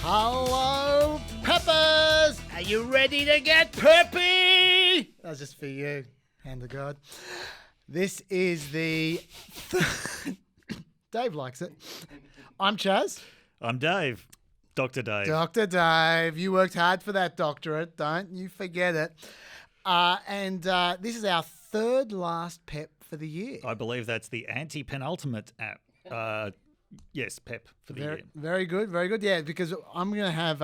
Hello, Peppers! Are you ready to get peppy? That's just for you, hand of God. This is the... Dave likes it. I'm Chaz. I'm Dave. Dr. Dave. Dr. Dave. You worked hard for that doctorate. Don't you forget it. And this is our third last PEP for the year. I believe that's the anti-penultimate app. Yes, PEP for the year. Very good, very good. Yeah, because I'm going to have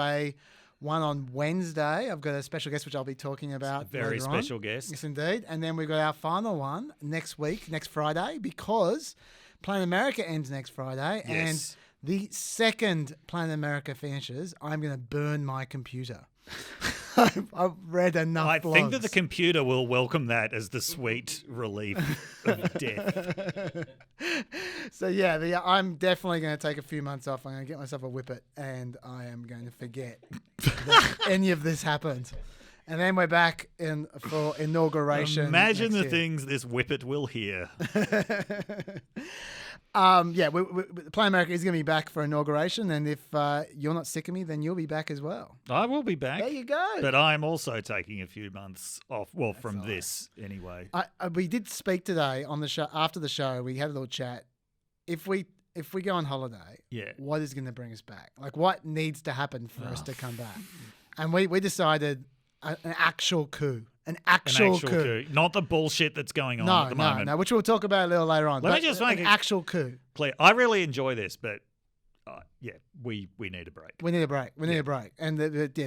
one on Wednesday. I've got a special guest which I'll be talking about. Very special guest. Yes, indeed. And then we've got our final one next week, next Friday, because Planet America ends next Friday. Yes. And the second Planet America finishes, I'm going to burn my computer. I've read enough I blogs. think that the computer will welcome that as the sweet relief of death. So yeah, I'm definitely going to take a few months off. I'm going to get myself a whippet, and I am going to forget that any of this happened. And then we're back for inauguration. Imagine the things this whippet will hear. Planet America is going to be back for inauguration, and if you're not sick of me, then you'll be back as well. I will be back. There you go. But I'm also taking a few months off. Well, from this anyway. We did speak today on the show. After the show, we had a little chat. If we go on holiday, what is going to bring us back? Like, what needs to happen for us to come back? And we decided an actual coup. An actual coup. Not the bullshit that's going on at the moment. No, which we'll talk about a little later on. Let me just make an actual coup. Clear. I really enjoy this, but we need a break. We need a break. We need a break. And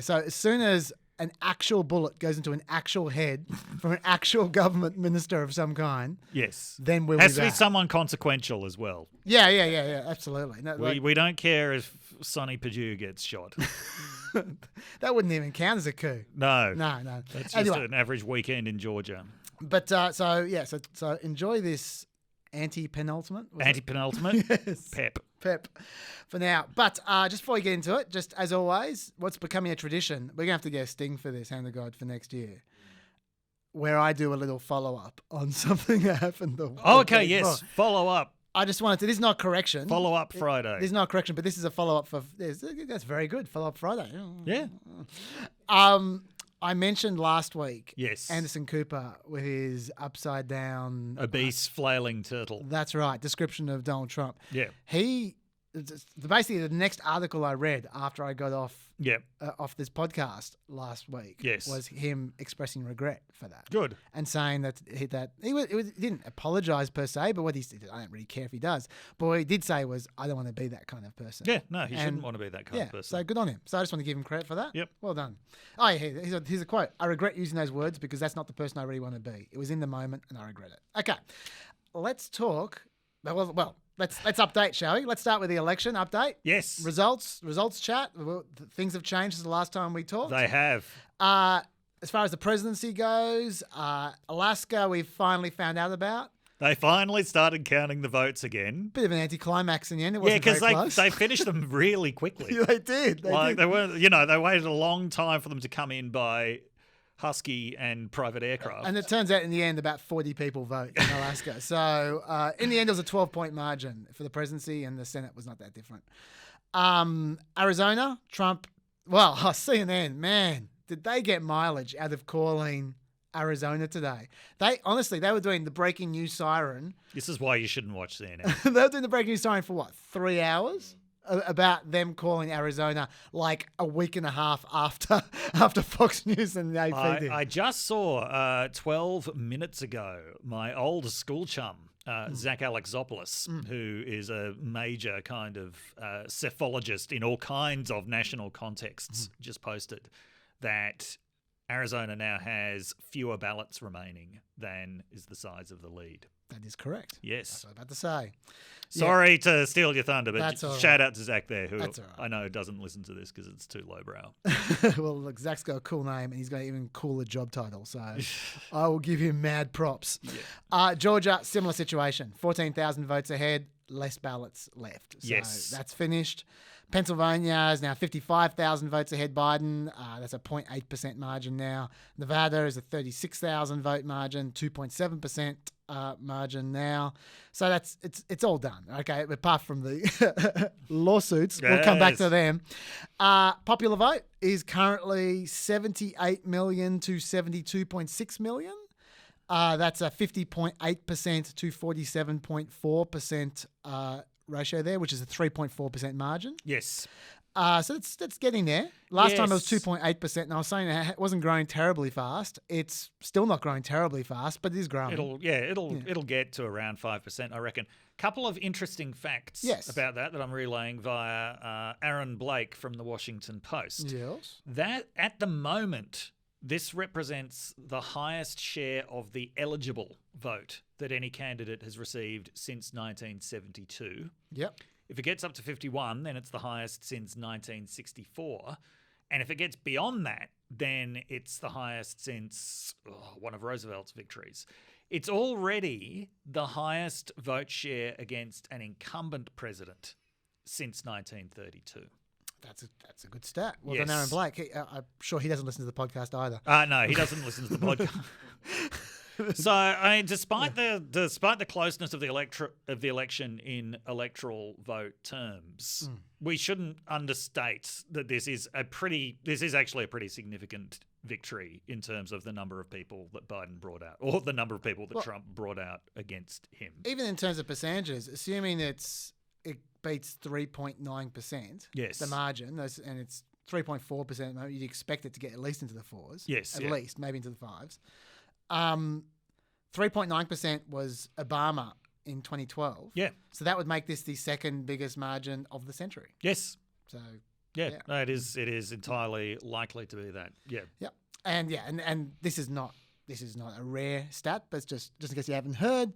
so as soon as an actual bullet goes into an actual head from an actual government minister of some kind, then we'll has be to back. be someone consequential as well. Yeah, absolutely. No, we don't care if Sonny Perdue gets shot. That wouldn't even count as a coup. No. That's just an average weekend in Georgia. But so enjoy this anti-penultimate. Anti-penultimate? Yes. PEP. For now. But just before we get into it, just as always, what's becoming a tradition, we're going to have to get a sting for this, hand of God, for next year, where I do a little follow-up on something that happened. Follow up. I just wanted to, this is not correction. Follow up Friday. This is not correction, but this is a follow-up for, that's very good, follow-up Friday. Yeah. I mentioned last week, Anderson Cooper with his upside down... obese flailing turtle. That's right, description of Donald Trump. Yeah. Basically, the next article I read after I got off this podcast last week was him expressing regret for that. Good. And saying that he didn't apologize per se, but what he said, I don't really care if he does. But what he did say was, I don't want to be that kind of person. Yeah, no, he shouldn't want to be that kind of person. So good on him. So I just want to give him credit for that. Yep. Well done. Oh, yeah, here's a quote. I regret using those words because that's not the person I really want to be. It was in the moment and I regret it. Okay. Let's talk. Well, let's update, shall we? Let's start with the election update. Yes. Results chat. Things have changed since the last time we talked. They have. As far as the presidency goes, Alaska we've finally found out about. They finally started counting the votes again. Bit of an anticlimax in the end. It wasn't very close. They finished them really quickly. They did. They weren't. They waited a long time for them to come in by Husky and private aircraft. And it turns out in the end about 40 people vote in Alaska. So in the end it was a 12-point margin for the presidency, and the Senate was not that different. Arizona, Trump, CNN, man, did they get mileage out of calling Arizona today? They were doing the breaking news siren. This is why you shouldn't watch CNN. They were doing the breaking news siren for 3 hours? About them calling Arizona like a week and a half after Fox News and the AP did. I just saw 12 minutes ago my old school chum, Zach Alexopoulos, who is a major kind of cephalogist in all kinds of national contexts, just posted that Arizona now has fewer ballots remaining than is the size of the lead. That is correct. Yes. That's what I was about to say. Sorry to steal your thunder, but shout out to Zach there, who I know doesn't listen to this because it's too lowbrow. Well, look, Zach's got a cool name and he's got an even cooler job title, so I will give him mad props. Yeah. Georgia, similar situation. 14,000 votes ahead, less ballots left. So that's finished. Pennsylvania is now 55,000 votes ahead Biden. That's a 0.8% margin now. Nevada is a 36,000 vote margin, 2.7% margin now. So it's all done. Okay, apart from the lawsuits, we'll come back to them. Popular vote is currently 78 million to 72.6 million. That's a 50.8% to 47.4% ratio there, which is a 3.4% margin. Yes. So that's getting there. Last time it was 2.8%, and I was saying it wasn't growing terribly fast. It's still not growing terribly fast, but it is growing. It'll get to around 5%, I reckon. Couple of interesting facts about that I'm relaying via Aaron Blake from the Washington Post. Yes. That at the moment, this represents the highest share of the eligible vote that any candidate has received since 1972. Yep. If it gets up to 51, then it's the highest since 1964. And if it gets beyond that, then it's the highest since one of Roosevelt's victories. It's already the highest vote share against an incumbent president since 1932. That's a good stat. Well done, Aaron Blake. I'm sure he doesn't listen to the podcast either. No, he doesn't listen to the podcast. So, I mean, despite the closeness of the election in electoral vote terms, we shouldn't understate that this is actually a pretty significant victory in terms of the number of people that Biden brought out, or the number of people that Trump brought out against him. Even in terms of percentages, assuming it beats 3.9%, the margin, and it's 3.4%, you'd expect it to get at least into the fours. Yes. At least, maybe into the fives. 3.9% was Obama in 2012. Yeah. So that would make this the second biggest margin of the century. Yes. So no, it is entirely likely to be that. Yeah. Yep. And this is not a rare stat, but it's just in case you haven't heard,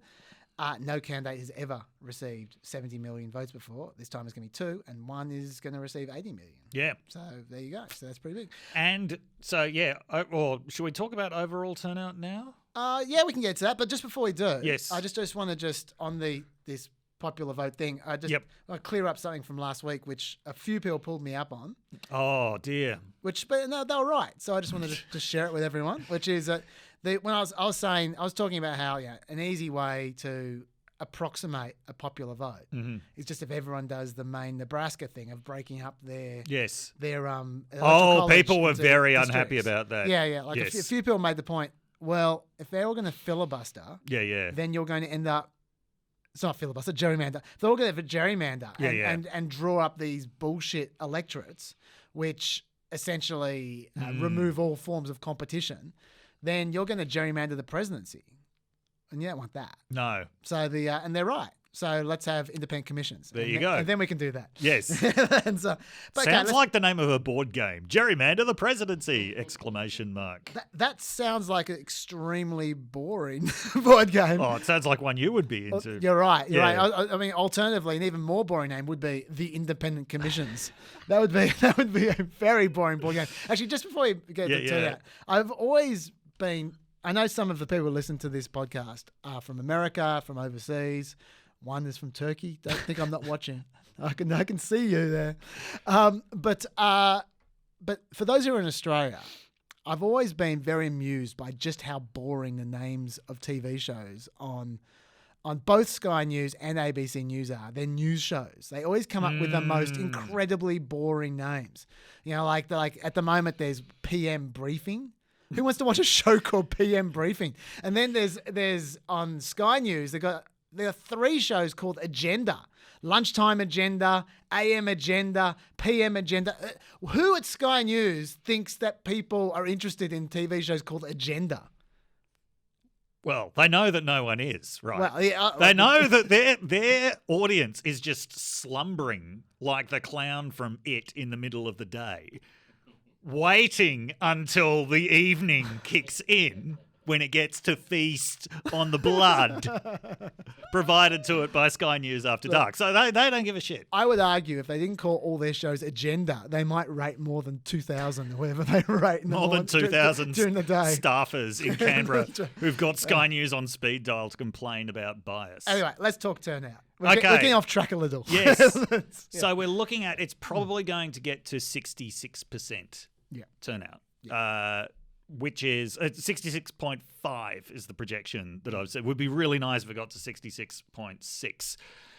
no candidate has ever received 70 million votes before. This time it's going to be 2, and one is going to receive 80 million. Yeah. So there you go. So that's pretty big. And so, or should we talk about overall turnout now? Yeah, we can get to that. But just before we do, yes, I just want to on this popular vote thing, I clear up something from last week, which a few people pulled me up on. Oh dear. But no, they were right. So I just wanted to share it with everyone, which is that when I was talking about how an easy way to approximate a popular vote is just if everyone does the Maine Nebraska thing of breaking up their people were very unhappy about that. Like a few people made the point, well, if they're all going to filibuster, then you're going to end up, it's not filibuster, gerrymander. If they're all going to gerrymander and draw up these bullshit electorates, which essentially remove all forms of competition, then you're going to gerrymander the presidency. And you don't want that. No. So and they're right. So let's have independent commissions. There you go. And then we can do that. Yes. Sounds like the name of a board game. Gerrymander the presidency! ! That sounds like an extremely boring board game. Oh, it sounds like one you would be into. You're right. You're right. I mean, alternatively, an even more boring name would be the independent commissions. That would be a very boring board game. Actually, just before we get to that, I've always been. I know some of the people who listen to this podcast are from America, from overseas. One is from Turkey. Don't think I'm not watching. I can see you there. But for those who are in Australia, I've always been very amused by just how boring the names of TV shows on both Sky News and ABC News are. They're news shows. They always come up with the most incredibly boring names. Like at the moment there's PM Briefing. Who wants to watch a show called PM Briefing? And then there's on Sky News, there are 3 shows called Agenda. Lunchtime Agenda, AM Agenda, PM Agenda. Who at Sky News thinks that people are interested in TV shows called Agenda? Well, they know that no one is, right? Well, they know that their audience is just slumbering like the clown from It in the middle of the day, waiting until the evening kicks in when it gets to feast on the blood provided to it by Sky News After Dark. So they don't give a shit. I would argue if they didn't call all their shows agenda, they might rate more than 2,000 or whatever they rate. More than 2,000 during the day. Staffers in Canberra who've got Sky News on speed dial to complain about bias. Anyway, let's talk turnout. We're getting off track a little. Yes. So we're looking at it's probably going to get to 66% turnout. Yeah. Which is 66.5 is the projection that I've said. Would be really nice if it got to 66.6.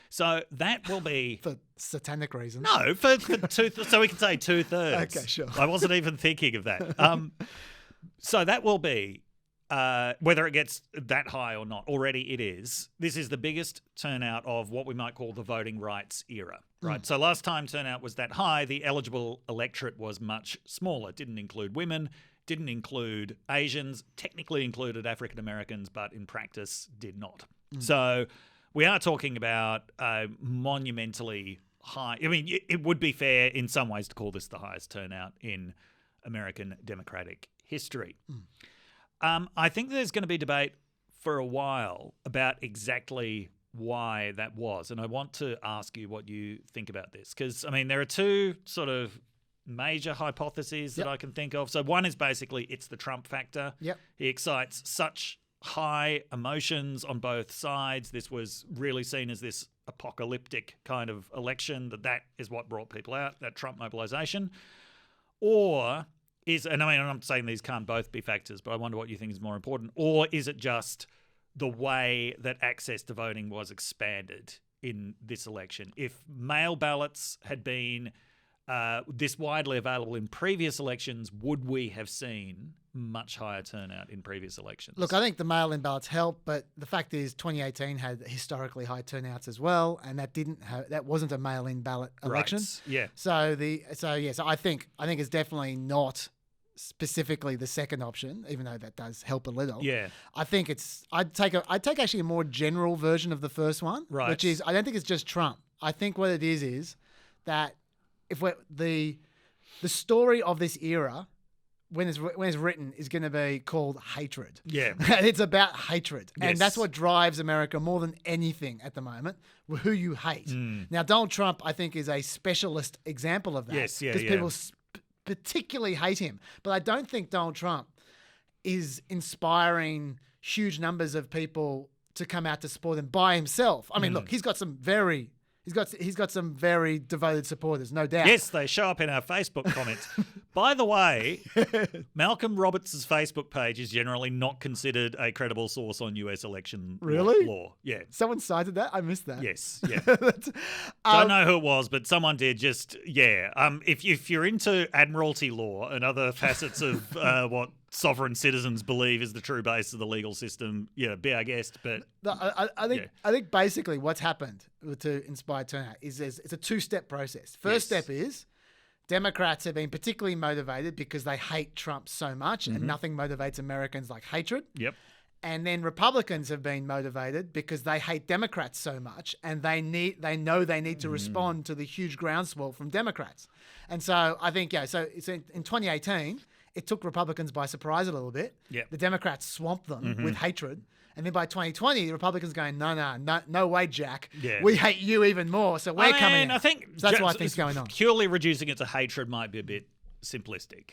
So that will be... For satanic reasons. No, for so we can say 2/3. Okay, sure. I wasn't even thinking of that. So that will be, whether it gets that high or not, already it is. This is the biggest turnout of what we might call the voting rights era. Right. So last time turnout was that high, the eligible electorate was much smaller. It didn't include women, didn't include Asians, technically included African Americans, but in practice did not. So we are talking about monumentally high. I mean, it would be fair in some ways to call this the highest turnout in American democratic history. I think there's going to be debate for a while about exactly why that was. And I want to ask you what you think about this. Because, I mean, there are two sort of major hypotheses that I can think of. So one is basically it's the Trump factor. Yep. He excites such high emotions on both sides. This was really seen as this apocalyptic kind of election, that is what brought people out, that Trump mobilization. Or is, and I mean, I'm not saying these can't both be factors, but I wonder what you think is more important. Or is it just the way that access to voting was expanded in this election? If mail ballots had been this widely available in previous elections, would we have seen much higher turnout in previous elections? Look, I think the mail-in ballots help, but the fact is 2018 had historically high turnouts as well, and that wasn't a mail-in ballot election. Right. Yeah. So I think it's definitely not specifically the second option, even though that does help a little. Yeah. I think I'd take actually a more general version of the first one, right, which is I don't think it's just Trump. I think what it is that if the story of this era, when it's written, is going to be called hatred. Yeah. It's about hatred. Yes. And that's what drives America more than anything at the moment, who you hate. Now, Donald Trump, I think, is a specialist example of that. Yes, yeah, because people particularly hate him. But I don't think Donald Trump is inspiring huge numbers of people to come out to support him by himself. I mean, look, he's got some very devoted supporters, no doubt. Yes, they show up in our Facebook comments. By the way, Malcolm Roberts' Facebook page is generally not considered a credible source on US election law. Yeah. Someone cited that? I missed that. Yes, yeah. Don't know who it was, but someone did if you're into admiralty law and other facets of what sovereign citizens believe is the true base of the legal system, be our guest. But I think basically what's happened to inspire turnout is it's a two-step process. First step is Democrats have been particularly motivated because they hate Trump so much, and nothing motivates Americans like hatred. Yep. And then Republicans have been motivated because they hate Democrats so much, and they know they need to respond to the huge groundswell from Democrats. And so I think so it's in 2018. It took Republicans by surprise a little bit. Yep. The Democrats swamped them with hatred. And then by 2020, the Republicans going, no way, Jack. Yeah. We hate you even more, so we're coming in. I think so that's what I think's going on. Purely reducing it to hatred might be a bit simplistic.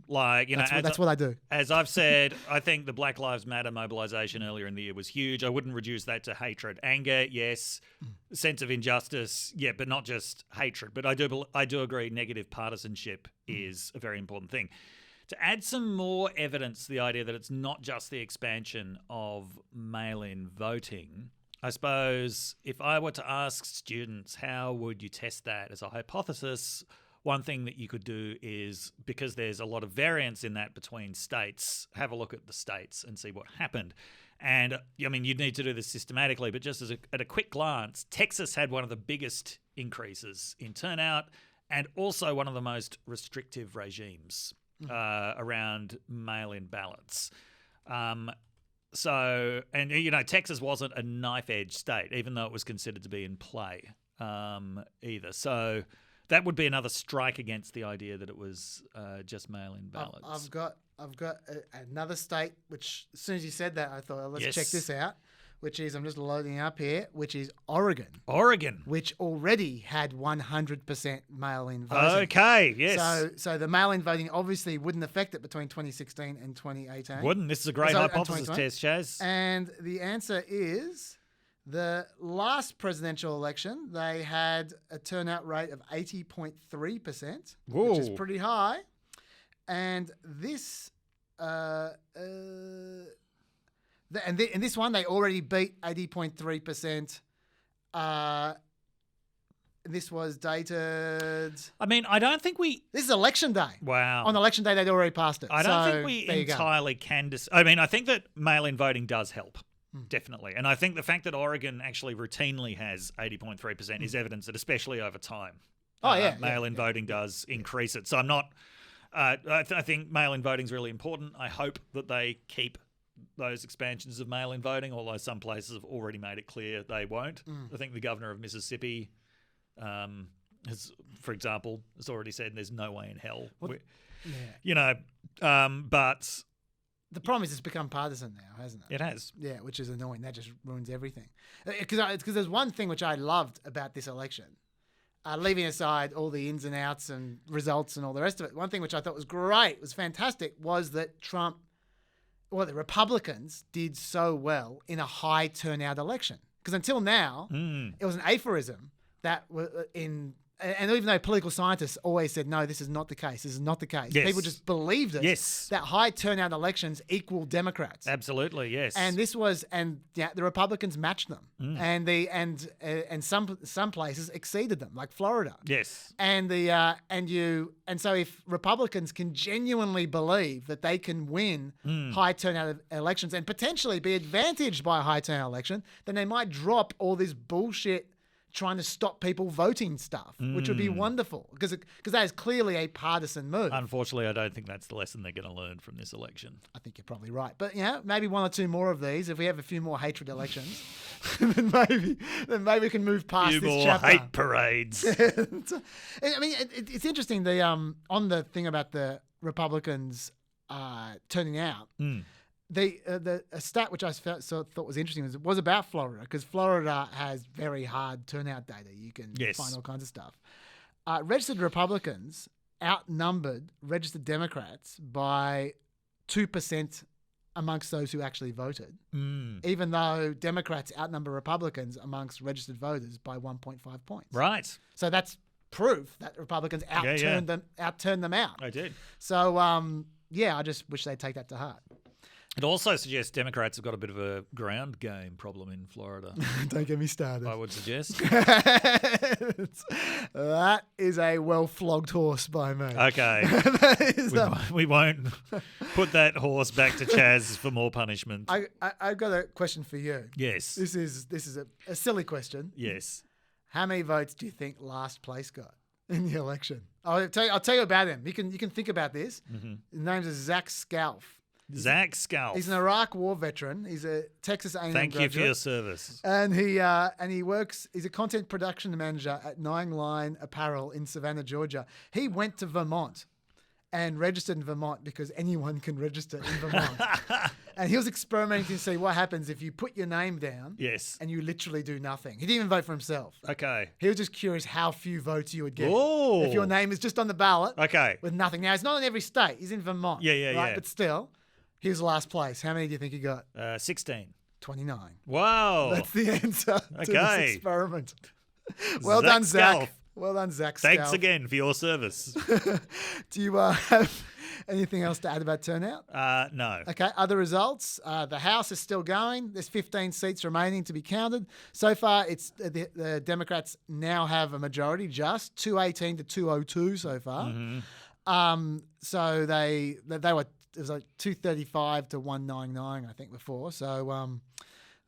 Like, that's what I do. As I've said, I think the Black Lives Matter mobilization earlier in the year was huge. I wouldn't reduce that to hatred. Anger, yes. Sense of injustice, yeah, but not just hatred. But I do agree negative partisanship is a very important thing. To add some more evidence to the idea that it's not just the expansion of mail-in voting, I suppose if I were to ask students how would you test that as a hypothesis, one thing that you could do is, because there's a lot of variance in that between states, have a look at the states and see what happened. And I mean, you'd need to do this systematically, but just at a quick glance, Texas had one of the biggest increases in turnout and also one of the most restrictive regimes around mail-in ballots. Texas wasn't a knife-edge state, even though it was considered to be in play either. So that would be another strike against the idea that it was just mail-in ballots. I've got another state, which as soon as you said that, I thought, oh, let's check this out, which is, I'm just loading up here, which is Oregon. Which already had 100% mail-in voting. Okay, yes. So the mail-in voting obviously wouldn't affect it between 2016 and 2018. Wouldn't. This is a great hypothesis test, Chaz. And the answer is the last presidential election, they had a turnout rate of 80.3%, which is pretty high. And this, in this one, they already beat 80.3%. This was dated. I mean, I don't think we. This is election day. Wow. On election day, they'd already passed it. I don't think we entirely can. I mean, I think that mail-in voting does help. Definitely. And I think the fact that Oregon actually routinely has 80.3% is evidence that, especially over time, mail-in voting does increase it. So I'm not. I think mail-in voting is really important. I hope that they keep those expansions of mail-in voting, although some places have already made it clear they won't. I think the governor of Mississippi has, for example, has already said there's no way in hell. But the problem is it's become partisan now, hasn't it? It has. Yeah, which is annoying. That just ruins everything. Because there's one thing which I loved about this election. Leaving aside all the ins and outs and results and all the rest of it, one thing which I thought was great, was fantastic, was that the Republicans did so well in a high turnout election. Because until now, it was an aphorism that and even though political scientists always said, no, this is not the case, people just believed it. Yes. That high turnout elections equal Democrats. Absolutely, yes. And the Republicans matched them, and some places exceeded them, like Florida. Yes. And so if Republicans can genuinely believe that they can win high turnout elections and potentially be advantaged by a high turnout election, then they might drop all this bullshit trying to stop people voting stuff, which would be wonderful, because that is clearly a partisan move. Unfortunately, I don't think that's the lesson they're going to learn from this election. I think you're probably right. But, maybe one or two more of these. If we have a few more hatred elections, then maybe we can move past this chapter. Hate parades. I mean, it's interesting, on the thing about the Republicans turning out, a stat which I thought was interesting was about Florida, because Florida has very hard turnout data. You can find all kinds of stuff. Registered Republicans outnumbered registered Democrats by 2% amongst those who actually voted, even though Democrats outnumber Republicans amongst registered voters by 1.5 points. Right. So that's proof that Republicans outturned them out. I did. So, I just wish they'd take that to heart. It also suggests Democrats have got a bit of a ground game problem in Florida. Don't get me started. I would suggest. That is a well-flogged horse by me. Okay. We won't put that horse back to Chaz for more punishment. I've got a question for you. Yes. This is a silly question. Yes. How many votes do you think last place got in the election? I'll tell you about him. You can think about this. His name is Zach Scalf. Zach Scalf. He's an Iraq War veteran. He's a Texas A&M Thank graduate. you for your service. And he works. He's a content production manager at Nine Line Apparel in Savannah, Georgia. He went to Vermont and registered in Vermont because anyone can register in Vermont. And he was experimenting to see what happens if you put your name down. Yes. And you literally do nothing. He didn't even vote for himself. Okay. He was just curious how few votes you would get if your name is just on the ballot. Okay. With nothing. Now, it's not in every state. He's in Vermont. Yeah. But still. He was last place. How many do you think he got? 16. 29. Wow. That's the answer to this experiment. Well done, Zach. Well done, Zach. Thanks again for your service. Do you have anything else to add about turnout? No. Okay, other results. The House is still going. There's 15 seats remaining to be counted. So far, it's the Democrats now have a majority, just 218 to 202 so far. So they were... It was like 235 to 199, I think, before. So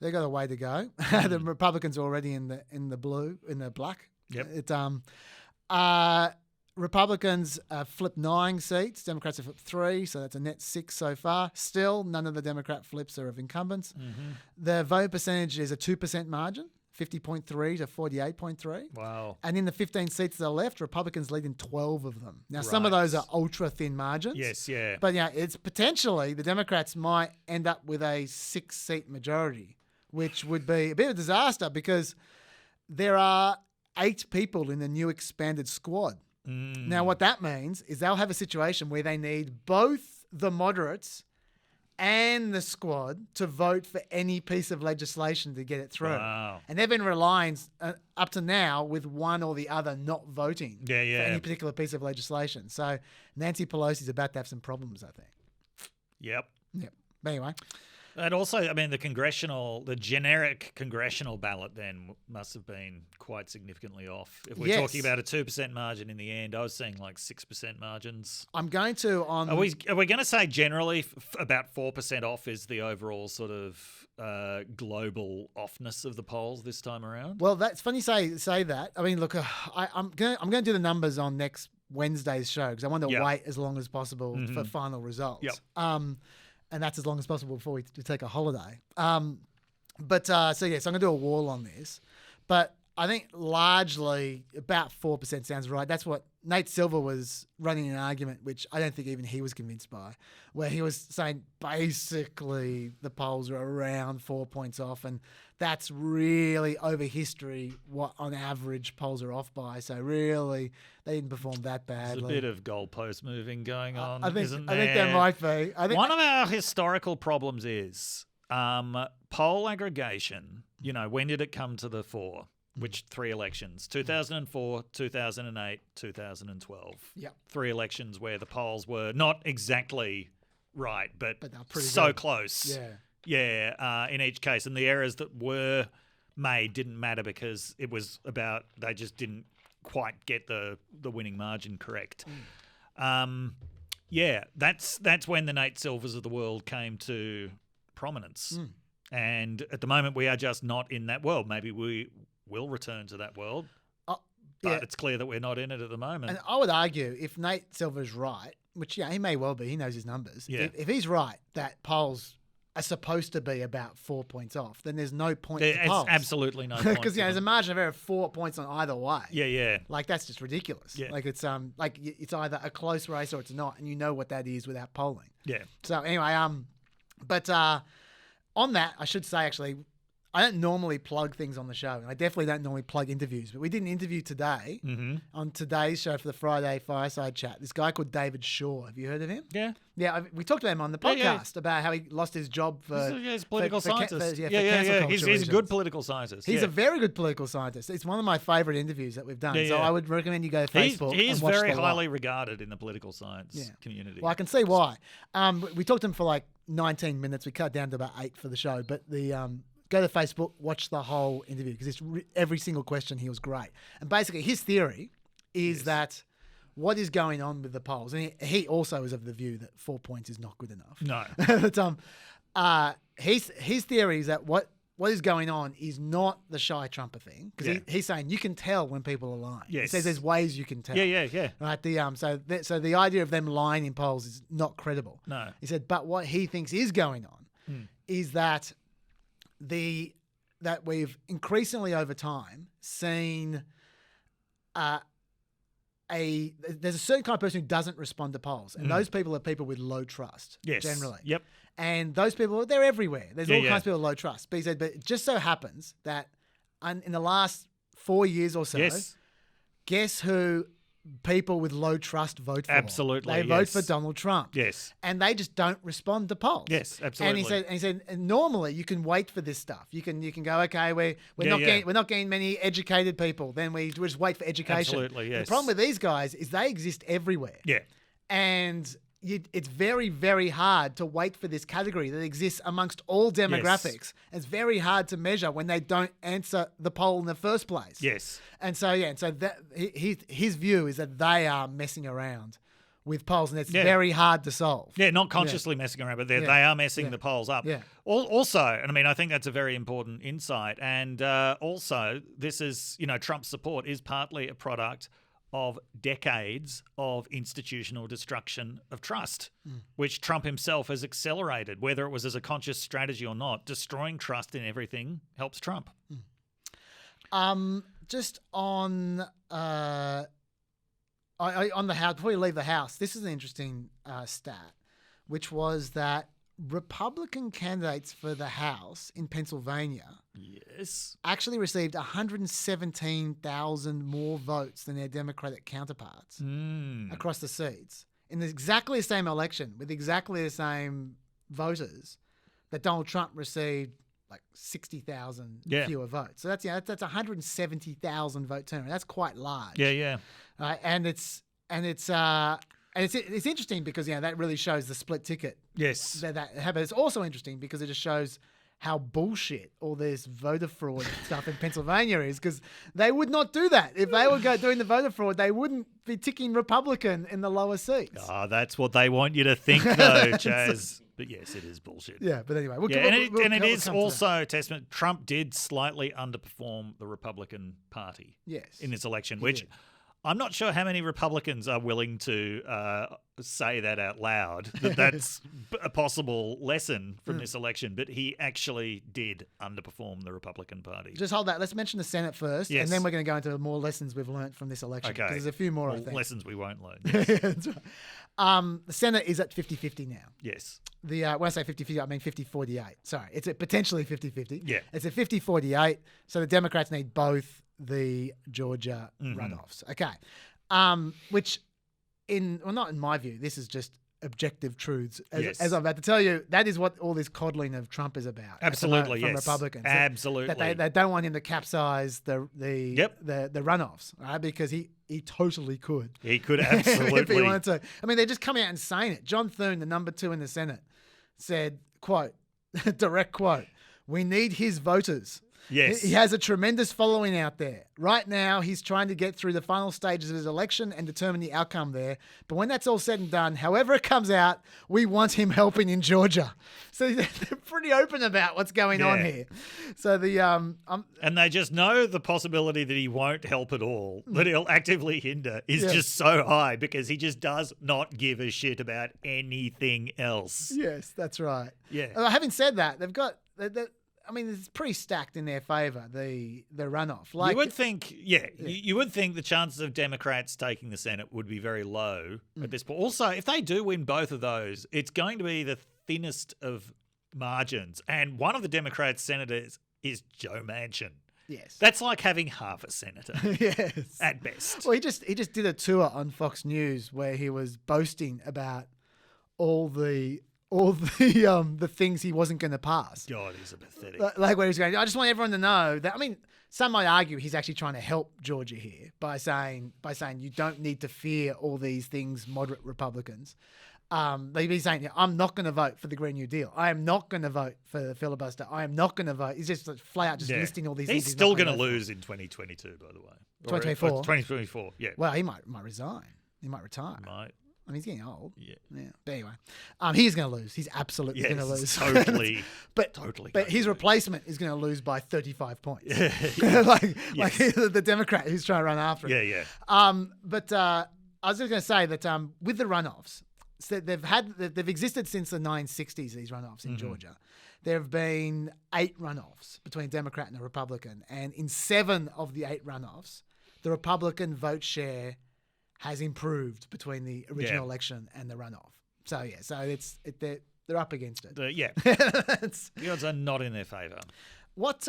they got a way to go. The Republicans are already in the black. Yep. Republicans flipped 9 seats. Democrats have flipped 3, so that's a net 6 so far. Still, none of the Democrat flips are of incumbents. The vote percentage is a 2% margin 50.3 to 48.3. Wow. And in the 15 seats to the left, Republicans lead in 12 of them. Now, some of those are ultra-thin margins. Yes, yeah. But, yeah, it's potentially the Democrats might end up with a 6-seat majority, which would be a bit of a disaster because there are 8 people in the new expanded squad. Now, what that means is they'll have a situation where they need both the moderates and the squad to vote for any piece of legislation to get it through. Wow. And they've been relying up to now with one or the other not voting for any particular piece of legislation. So Nancy Pelosi's about to have some problems, I think. Yep. But anyway. And also, I mean, the generic congressional ballot then must have been quite significantly off. If we're talking about a 2% margin in the end, I was seeing like 6% margins. I'm going to on. Are we going to say generally about 4% off is the overall sort of global offness of the polls this time around? Well, that's funny you say that. I mean, look, I'm going to do the numbers on next Wednesday's show because I want to wait as long as possible for final results. Yep. And that's as long as possible before we take a holiday. So I'm going to do a wall on this. But I think largely about 4% sounds right. That's what Nate Silver was running an argument, which I don't think even he was convinced by, where he was saying basically the polls are around 4 points off. And that's really over history what on average polls are off by. So really they didn't perform that badly. There's a bit of goalpost moving going on, isn't there? I think there might be. One of our historical problems is poll aggregation. You know, when did it come to the fore? Which 3 elections? 2004, 2008, 2012. Yep. 3 elections where the polls were not exactly right, but they're pretty so good. close. Yeah. Yeah, in each case. And the errors that were made didn't matter because it was about they just didn't quite get the winning margin correct. That's when the Nate Silvers of the world came to prominence. And at the moment we are just not in that world. Maybe we will return to that world, but it's clear that we're not in it at the moment. And I would argue if Nate Silver's right, which he may well be, he knows his numbers. Yeah. If he's right that polls are supposed to be about 4 points off, then there's no point to polls. Absolutely no point. Because there's a margin of error of 4 points on either way. Yeah. Like that's just ridiculous. Yeah. Like it's either a close race or it's not, and you know what that is without polling. Yeah. So anyway, but on that, I should say actually, I don't normally plug things on the show, and I definitely don't normally plug interviews, but we did an interview today on today's show for the Friday Fireside Chat. This guy called David Shaw. Have you heard of him? Yeah. Yeah, we talked to him on the podcast about how he lost his job for... He's a political scientist. He's a good political scientist. He's a very good political scientist. It's one of my favourite interviews that we've done. So I would recommend you go to Facebook He's and watch very the highly regarded in the political science community. Well, I can see why. We talked to him for like 19 minutes. We cut down to about 8 for the show, but go to Facebook, watch the whole interview because every single question he was great. And basically his theory is that what is going on with the polls, and he also is of the view that 4 points is not good enough. No. But his theory is that what is going on is not the shy Trumper thing because he's saying you can tell when people are lying. Yes. He says there's ways you can tell. Yeah. Right. So the idea of them lying in polls is not credible. No. He said, but what he thinks is going on is that that we've increasingly over time seen there's a certain kind of person who doesn't respond to polls, and those people are people with low trust. Yes. Generally. Yep. And those people, they're everywhere. There's all kinds of people with low trust. But he said, but it just so happens that in the last 4 years or so, guess who people with low trust vote for? Absolutely. They vote for Donald Trump. Yes. And they just don't respond to polls. Yes, absolutely. And he said and normally you can wait for this stuff. You can go, okay, we're not getting many educated people. Then we just wait for education. Absolutely, yes. The problem with these guys is they exist everywhere. Yeah. And it's very, very hard to wait for this category that exists amongst all demographics. Yes. It's very hard to measure when they don't answer the poll in the first place. Yes. And so that his view is that they are messing around with polls, and it's very hard to solve. Yeah, not consciously messing around, but they are messing the polls up. Yeah. Also, and I mean, I think that's a very important insight. And also, this is, Trump's support is partly a product of decades of institutional destruction of trust, which Trump himself has accelerated, whether it was as a conscious strategy or not. Destroying trust in everything helps Trump. Just on on the house, before you leave the house, this is an interesting stat, which was that Republican candidates for the House in Pennsylvania actually received 117,000 more votes than their Democratic counterparts across the seats in exactly the same election with exactly the same voters that Donald Trump received like 60,000 fewer votes. So that's 170,000 vote turnout. That's quite large. Yeah. And it's interesting because that really shows the split ticket. Yes. But it's also interesting because it just shows how bullshit all this voter fraud stuff in Pennsylvania is, because they would not do that. If they were doing the voter fraud, they wouldn't be ticking Republican in the lower seats. Oh, that's what they want you to think, though, Chaz. But yes, it is bullshit. Yeah, but anyway. It is also a testament. Trump did slightly underperform the Republican Party in this election, which I'm not sure how many Republicans are willing to say that out loud, that's a possible lesson from this election, but he actually did underperform the Republican Party. Just hold that. Let's mention the Senate first, and then we're going to go into more lessons we've learned from this election. Okay. There's a few more, I think. Lessons we won't learn. Yes. That's right. The Senate is at 50-50 now. Yes. When I say 50-50, I mean 50-48. Sorry, it's at potentially 50-50. Yeah. It's at 50-48, so the Democrats need both the Georgia runoffs. Okay. Which not in my view, this is just objective truths. As I'm about to tell you, that is what all this coddling of Trump is about. Absolutely, from Republicans. Absolutely. That they don't want him to capsize the runoffs, right? Because he totally could. He could absolutely. If he wanted to. I mean, they're just coming out and saying it. John Thune, the number 2 in the Senate, said, quote, direct quote, "We need his voters." Yes. He has a tremendous following out there. Right now, he's trying to get through the final stages of his election and determine the outcome there. But when that's all said and done, however it comes out, we want him helping in Georgia. So they're pretty open about what's going on here. So and they just know the possibility that he won't help at all, that he'll actively hinder, is just so high because he just does not give a shit about anything else. Yes, that's right. Yeah. Having said that, they've got... I mean, it's pretty stacked in their favour, the runoff. Like, you would think, you would think the chances of Democrats taking the Senate would be very low at this point. Also, if they do win both of those, it's going to be the thinnest of margins. And one of the Democrats' senators is Joe Manchin. Yes. That's like having half a senator. Yes. At best. Well, he just did a tour on Fox News where he was boasting about all the things he wasn't going to pass. God, he's a pathetic. Like where he's going, I just want everyone to know that, I mean, some might argue he's actually trying to help Georgia here by saying you don't need to fear all these things, moderate Republicans. They'd be saying, I'm not going to vote for the Green New Deal. I am not going to vote for the filibuster. I am not going to vote. He's just flat out listing all these things. He's still going to lose in 2022, by the way. 2024? 2024, yeah. Well, he might resign. He might retire. Might. I mean, he's getting old. Yeah. But anyway, he's going to lose. He's absolutely going to lose. Totally. But his replacement is going to lose by 35 points. like the Democrat who's trying to run after him. Yeah. But I was just going to say that with the runoffs, so they've existed since the 1960s. These runoffs in Georgia. There have been 8 runoffs between a Democrat and a Republican, and in 7 of the 8 runoffs, the Republican vote share has improved between the original election and the runoff. So they're up against it. The odds are not in their favour. What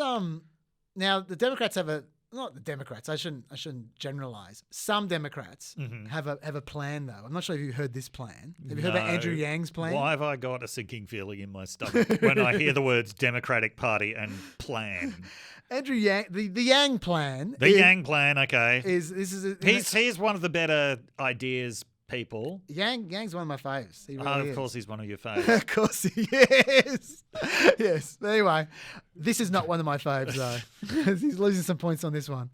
now the Democrats have not the Democrats. I shouldn't generalize. Some Democrats have a plan though. I'm not sure if you heard this plan. Have you heard about Andrew Yang's plan? Why have I got a sinking feeling in my stomach when I hear the words Democratic Party and plan? Andrew Yang, the Yang plan. Yang plan, okay. He's one of the better ideas people. Yang's one of my faves. He really of course he's one of your faves. Of course he is. Yes. But anyway, this is not one of my faves though. He's losing some points on this one.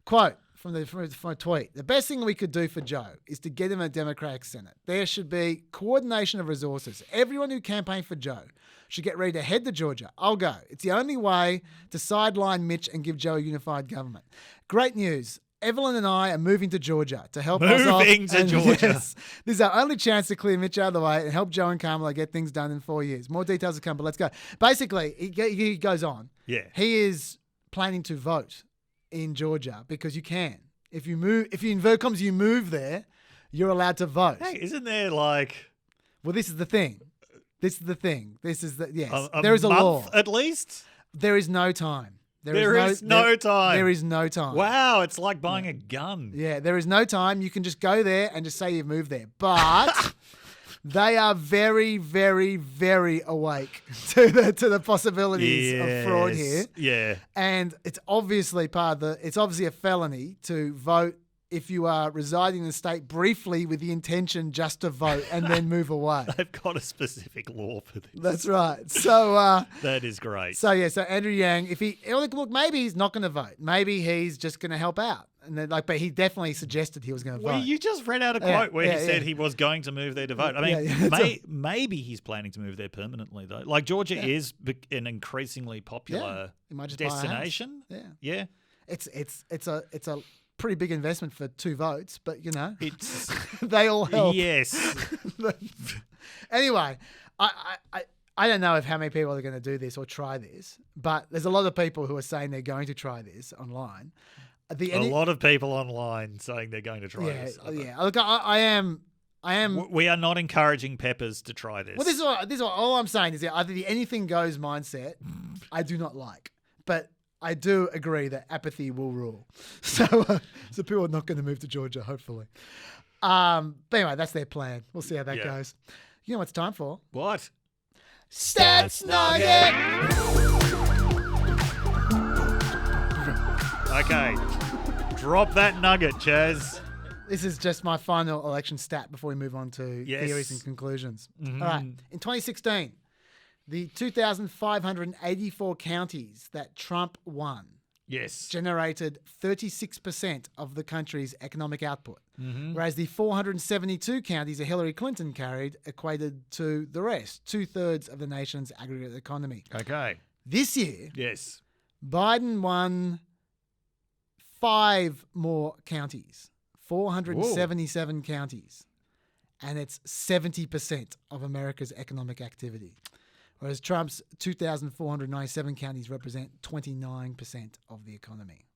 Quote from a tweet: "The best thing we could do for Joe is to get him a Democratic Senate. There should be coordination of resources. Everyone who campaigned for Joe should get ready to head to Georgia. I'll go. It's the only way to sideline Mitch and give Joe a unified government. Great news. Evelyn and I are moving to Georgia to help us off. Moving to Georgia. Yes, this is our only chance to clear Mitch out of the way and help Joe and Kamala get things done in 4 years. More details to come, but let's go." Basically, he goes on. Yeah. He is planning to vote in Georgia because you can. If you invert commas, you move there, you're allowed to vote. Hey, isn't there like... Well, this is the thing. Yes. A there is a month law. at least? There is no time. There is no time. There is no time. Wow, it's like buying a gun. Yeah, there is no time. You can just go there and just say you've moved there. But they are very, very, very awake to the possibilities of fraud here. Yeah. And it's obviously it's obviously a felony to vote if you are residing in the state briefly with the intention just to vote and then move away. They've got a specific law for this. That's right. So that is great. So Andrew Yang, if he look, maybe he's not going to vote. Maybe he's just going to help out. And then, but he definitely suggested he was going to vote. You just read out a quote where he said he was going to move there to vote. I mean, maybe he's planning to move there permanently though. Like Georgia is an increasingly popular destination. Yeah. It's a pretty big investment for 2 votes, but they all help. Yes. Anyway, I don't know how many people are going to do this or try this, but there's a lot of people who are saying they're going to try this online. A lot of people online saying they're going to try this. Yeah. Look, I am. We are not encouraging peppers to try this. Well, this is all I'm saying is that either the anything goes mindset, I do not like, but I do agree that apathy will rule. So people are not going to move to Georgia, hopefully. But anyway, that's their plan. We'll see how that goes. You know what it's time for? What? Stats Nugget! Okay. Drop that nugget, Chaz. This is just my final election stat before we move on to theories and conclusions. Mm-hmm. All right. In 2016, the 2,584 counties that Trump won generated 36% of the country's economic output, whereas the 472 counties that Hillary Clinton carried equated to the rest, 2/3 of the nation's aggregate economy. Okay. This year, Biden won 5 more counties, 477 counties, and it's 70% of America's economic activity. Whereas Trump's 2,497 counties represent 29% of the economy.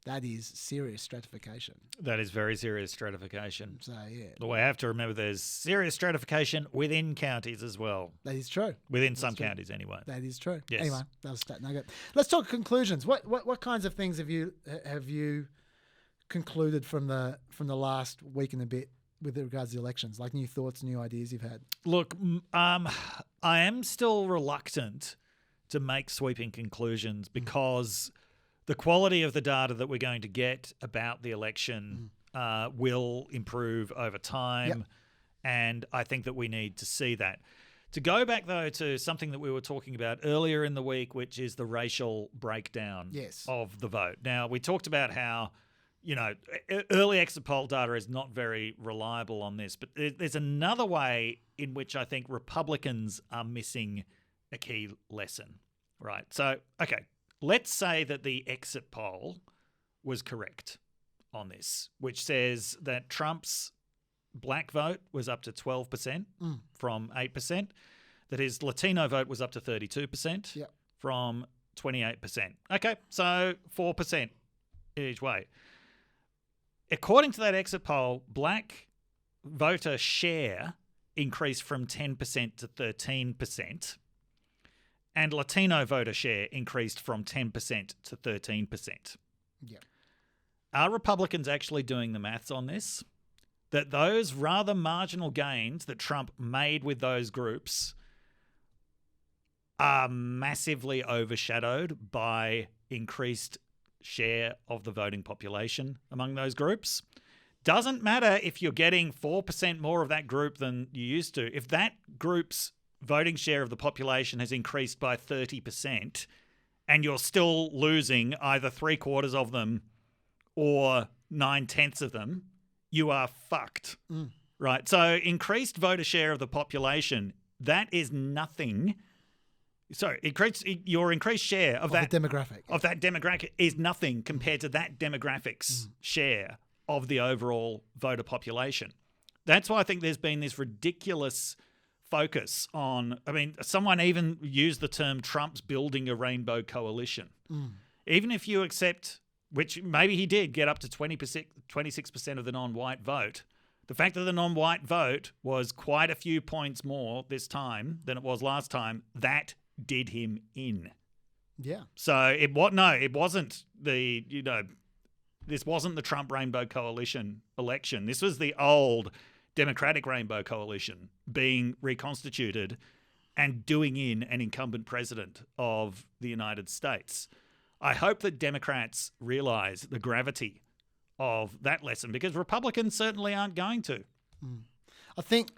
That is serious stratification. That is very serious stratification. So, yeah. But we have to remember there's serious stratification within counties as well. That is true. Within some counties, anyway. That is true. Yes. Anyway, that was Stat Nugget. Let's talk conclusions. What kinds of things have you concluded from the last week and a bit with regards to the elections? Like new thoughts, new ideas you've had? Look, I am still reluctant to make sweeping conclusions because the quality of the data that we're going to get about the election will improve over time, and I think that we need to see that. To go back, though, to something that we were talking about earlier in the week, which is the racial breakdown of the vote. Now, we talked about how, early exit poll data is not very reliable on this, but there's another way in which I think Republicans are missing a key lesson, right? So, okay. Let's say that the exit poll was correct on this, which says that Trump's black vote was up to 12% from 8%, that his Latino vote was up to 32% from 28%. Okay, so 4% each way. According to that exit poll, black voter share increased from 10% to 13%. And Latino voter share increased from 10% to 13%. Yeah. Are Republicans actually doing the maths on this? That those rather marginal gains that Trump made with those groups are massively overshadowed by increased share of the voting population among those groups? Doesn't matter if you're getting 4% more of that group than you used to. If that group's voting share of the population has increased by 30% and you're still losing either 3/4 of them or 9/10 of them, you are fucked, right? So increased voter share of the population, that is nothing. So your increased share of that demographic is nothing compared to that demographic's share of the overall voter population. That's why I think there's been this ridiculous focus on, someone even used the term Trump's building a rainbow coalition. Even if you accept which maybe he did get up to 26% of the non-white vote. The fact that the non-white vote was quite a few points more this time than it was last time, that did him in. Yeah. So it wasn't this wasn't the Trump Rainbow Coalition election. This was the old Democratic Rainbow Coalition being reconstituted and doing in an incumbent president of the United States. I hope that Democrats realize the gravity of that lesson, because Republicans certainly aren't going to. I think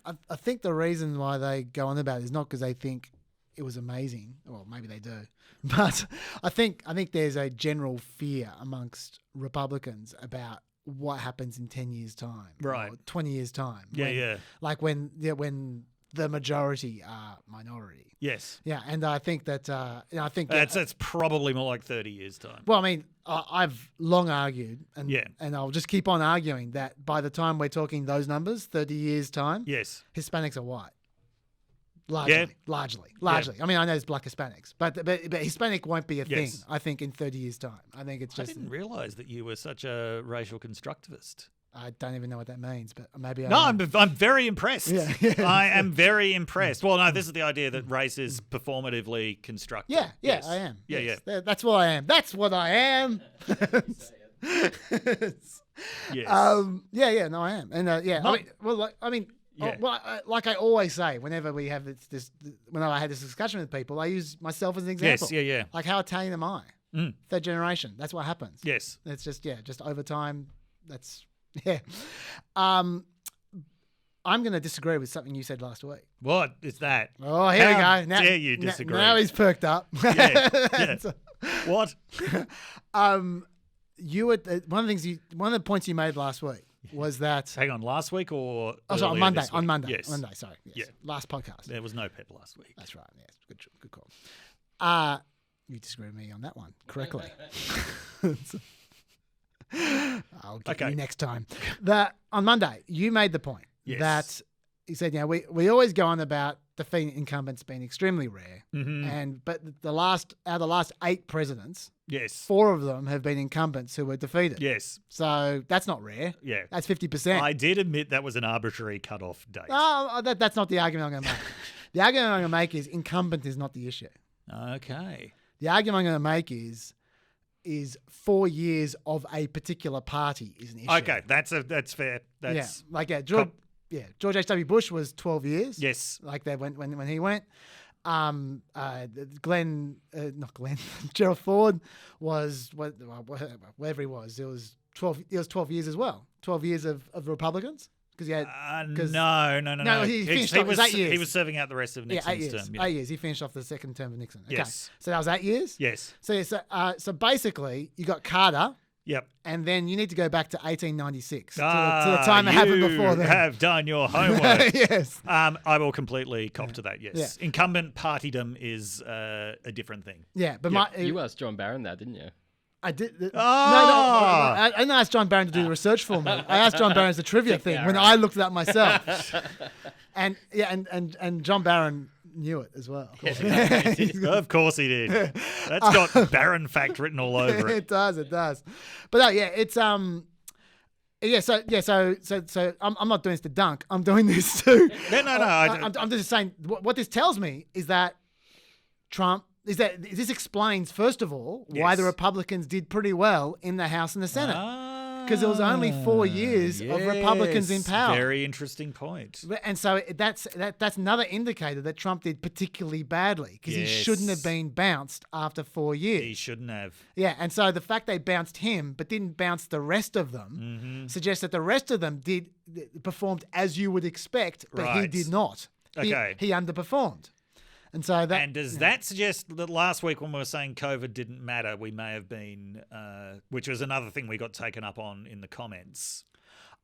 the reason why they go on about it is not because they think it was amazing. Well, maybe they do. But I think there's a general fear amongst Republicans about what happens in 10 years' time. Right. Or 20 years' time. When the majority are minority. Yes. Yeah, and I think that that's probably more like 30 years' time. Well, I mean, I've long argued, and I'll just keep on arguing that by the time we're talking those numbers, 30 years' time, yes, Hispanics are white. Largely. Yeah. I mean, I know there's black Hispanics, but Hispanic won't be a thing, I think, in 30 years' time. I think it's just... I didn't realise that you were such a racial constructivist. I don't even know what that means, but maybe I'm very impressed. Yeah. I am very impressed. Well, no, this is the idea that race is performative constructed. Yeah, yes. I am. Yeah, yes. That's what I am. That's what I am. Yes. No, I am. And Yeah. Like I always say, whenever we have whenever I had this discussion with people, I use myself as an example. Yes, yeah. Like, how Italian am I? Third generation. That's what happens. Yes. It's just over time. That's I'm going to disagree with something you said last week. What is that? Oh, here we go. How dare you disagree? Now he's perked up. Yeah. What? You were one of the points you made last week was that. Hang on, last week or on Monday? This week? On Monday. Yes. Monday. Sorry. Yes. Yeah. Last podcast. There was no PEP last week. That's right. Yes. Good call. You disagree with me on that one correctly. I'll get you next time. On Monday, you made the point that you said, we always go on about defeating incumbents being extremely rare, but out of the last 8 presidents, 4 of them have been incumbents who were defeated. Yes. So that's not rare. Yeah. That's 50%. I did admit that was an arbitrary cutoff date. Oh, that's not the argument I'm going to make. The argument I'm going to make is incumbent is not the issue. Okay. The argument I'm going to make is 4 years of a particular party is an issue. Okay, that's fair. That's George H.W. Bush was 12 years. Yes. Like that when he went. Gerald Ford was whatever he was. It was 12. It was 12 years as well. 12 years of Republicans. Because he had no. He finished off 8 years. He was serving out the rest of Nixon's term. Yeah. 8 years. He finished off the second term of Nixon. Okay. Yes. So that was 8 years. Yes. So basically, you got Carter. Yep. And then you need to go back to 1896 to the time that happened before then. You have done your homework. Yes. I will completely cop to that. Yes. Yeah. Incumbent partydom is a different thing. Yeah, but you asked John Barron that, didn't you? I did. No, I didn't ask John Barron to do the research for me. I asked John Barron as the trivia thing when I looked it up myself. and John Barron knew it as well. Of course he did. That's got Barron fact written all over it. It does. But it's So I'm not doing this to dunk. I'm doing this to. No. I'm just saying what this tells me is that this explains, first of all, why the Republicans did pretty well in the House and the Senate. Because there was only 4 years of Republicans in power. Very interesting point. And so that's another indicator that Trump did particularly badly, because he shouldn't have been bounced after 4 years. He shouldn't have. Yeah, and so the fact they bounced him but didn't bounce the rest of them suggests that the rest of them performed as you would expect, but he did not. Okay. He underperformed. And so does that suggest that last week when we were saying COVID didn't matter, we may have been, which was another thing we got taken up on in the comments?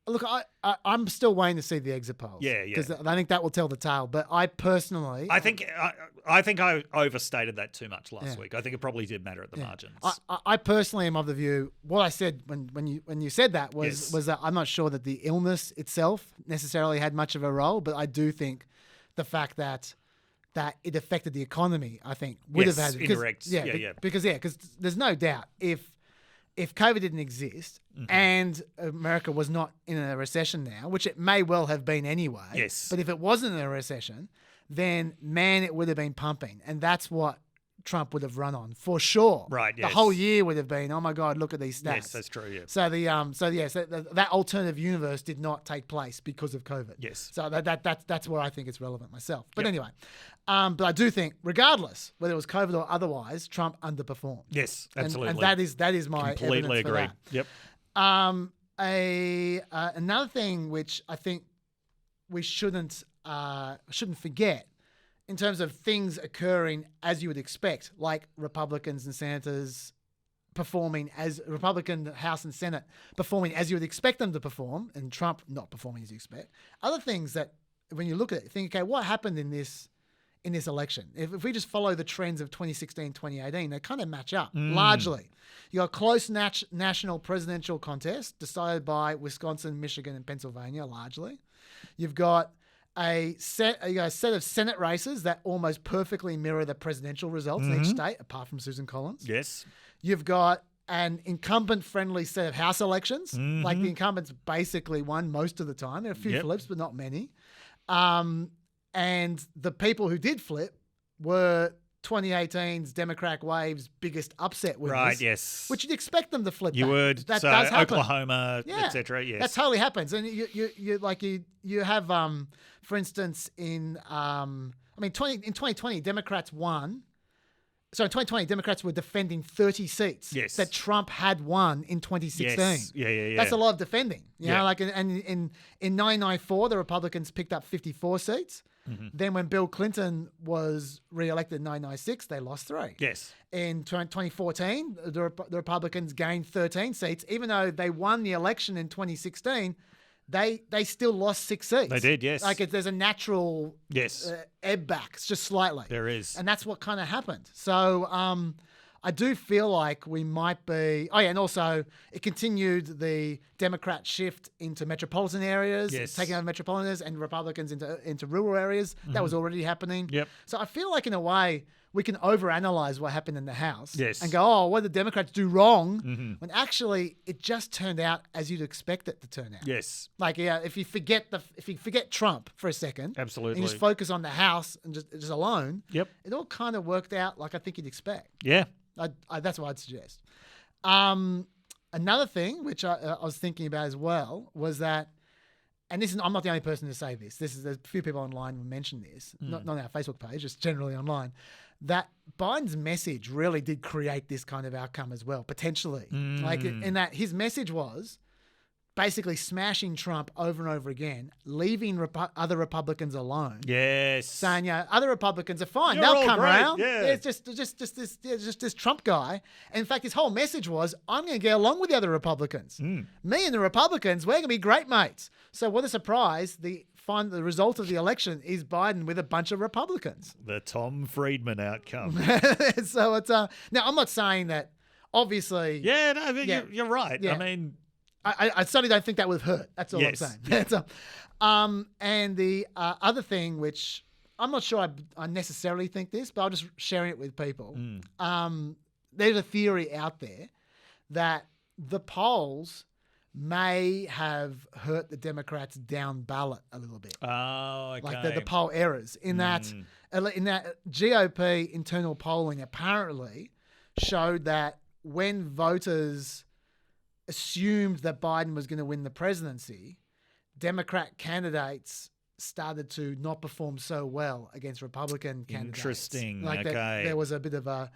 Look, I'm still waiting to see the exit polls. Yeah. Because I think that will tell the tale. But I personally, I think I overstated that too much last week. I think it probably did matter at the margins. I personally am of the view. What I said when you said that was that I'm not sure that the illness itself necessarily had much of a role, but I do think the fact that it affected the economy, I think, would have had indirect. Because there's no doubt if if COVID didn't exist and America was not in a recession now, which it may well have been anyway. Yes. But if it wasn't in a recession, then man, it would have been pumping, and that's what Trump would have run on for sure. Right. Yes. The whole year would have been, oh my God, look at these stats. Yes, that's true. Yeah. So that alternative universe did not take place because of COVID. Yes. So that's where I think it's relevant myself. But anyway, but I do think, regardless whether it was COVID or otherwise, Trump underperformed. Yes, absolutely. And that is my completely evidence agreed. For that. Yep. Another thing which I think we shouldn't forget, in terms of things occurring as you would expect, like Republicans and senators performing as Republican House and Senate performing as you would expect them to perform, and Trump not performing as you expect. Other things that, when you look at it, think, okay, what happened in this election? If we just follow the trends of 2016, 2018, they kind of match up largely. You got a close national presidential contest decided by Wisconsin, Michigan, and Pennsylvania largely. You've got a set of Senate races that almost perfectly mirror the presidential results in each state, apart from Susan Collins. Yes. You've got an incumbent-friendly set of House elections. Like the incumbents basically won most of the time. There are a few flips, but not many. And the people who did flip were 2018's Democratic wave's biggest upset winners. Right, yes. Which you'd expect them to flip You back. would. That so does happen. Oklahoma, etc. Yes. That totally happens. And you have, for instance, in 2020, Democrats won. So in 2020, Democrats were defending 30 seats that Trump had won in 2016. Yes. Yeah. That's a lot of defending. You know, like in 1994, the Republicans picked up 54 seats. Then when Bill Clinton was re-elected in 1996, they lost 3. Yes. In 2014, the Republicans gained 13 seats. Even though they won the election in 2016, they still lost 6 seats. They did, yes. Like there's a natural ebb back. It's just slightly. There is. And that's what kind of happened. So I do feel like we might be... Oh, yeah, and also it continued the Democrat shift into metropolitan areas, taking over metropolitan areas, and Republicans into rural areas. That was already happening. Yep. So I feel like, in a way, we can overanalyze what happened in the House and go, oh, what did the Democrats do wrong? When actually it just turned out as you'd expect it to turn out. Yes. Like, if you forget Trump for a second, absolutely, and just focus on the House and just alone, it all kind of worked out like I think you'd expect. Yeah. That's what I'd suggest. Another thing which I was thinking about as well was that, and I'm not the only person to say this. There's a few people online who mentioned this, not on our Facebook page, just generally online, that Biden's message really did create this kind of outcome as well, potentially. Like, in that his message was basically smashing Trump over and over again, leaving other Republicans alone. Yes. Saying, other Republicans are fine. You're They'll come great. around. Yeah. It's just this Trump guy. And in fact, his whole message was, I'm going to get along with the other Republicans. Me and the Republicans, we're going to be great mates. So what a surprise. The result of the election is Biden with a bunch of Republicans. The Tom Friedman outcome. So it's now I'm not saying that obviously. Yeah, no, you're right. Yeah. I mean, I certainly don't think that would have hurt. That's all I'm saying. Yeah. And the other thing, which I'm not sure I necessarily think this, but I'm just sharing it with people. There's a theory out there that the polls may have hurt the Democrats down ballot a little bit. Oh, okay. Like the poll errors in that GOP internal polling apparently showed that when voters assumed that Biden was going to win the presidency, Democrat candidates started to not perform so well against Republican candidates. Interesting. Like okay. there was a bit of a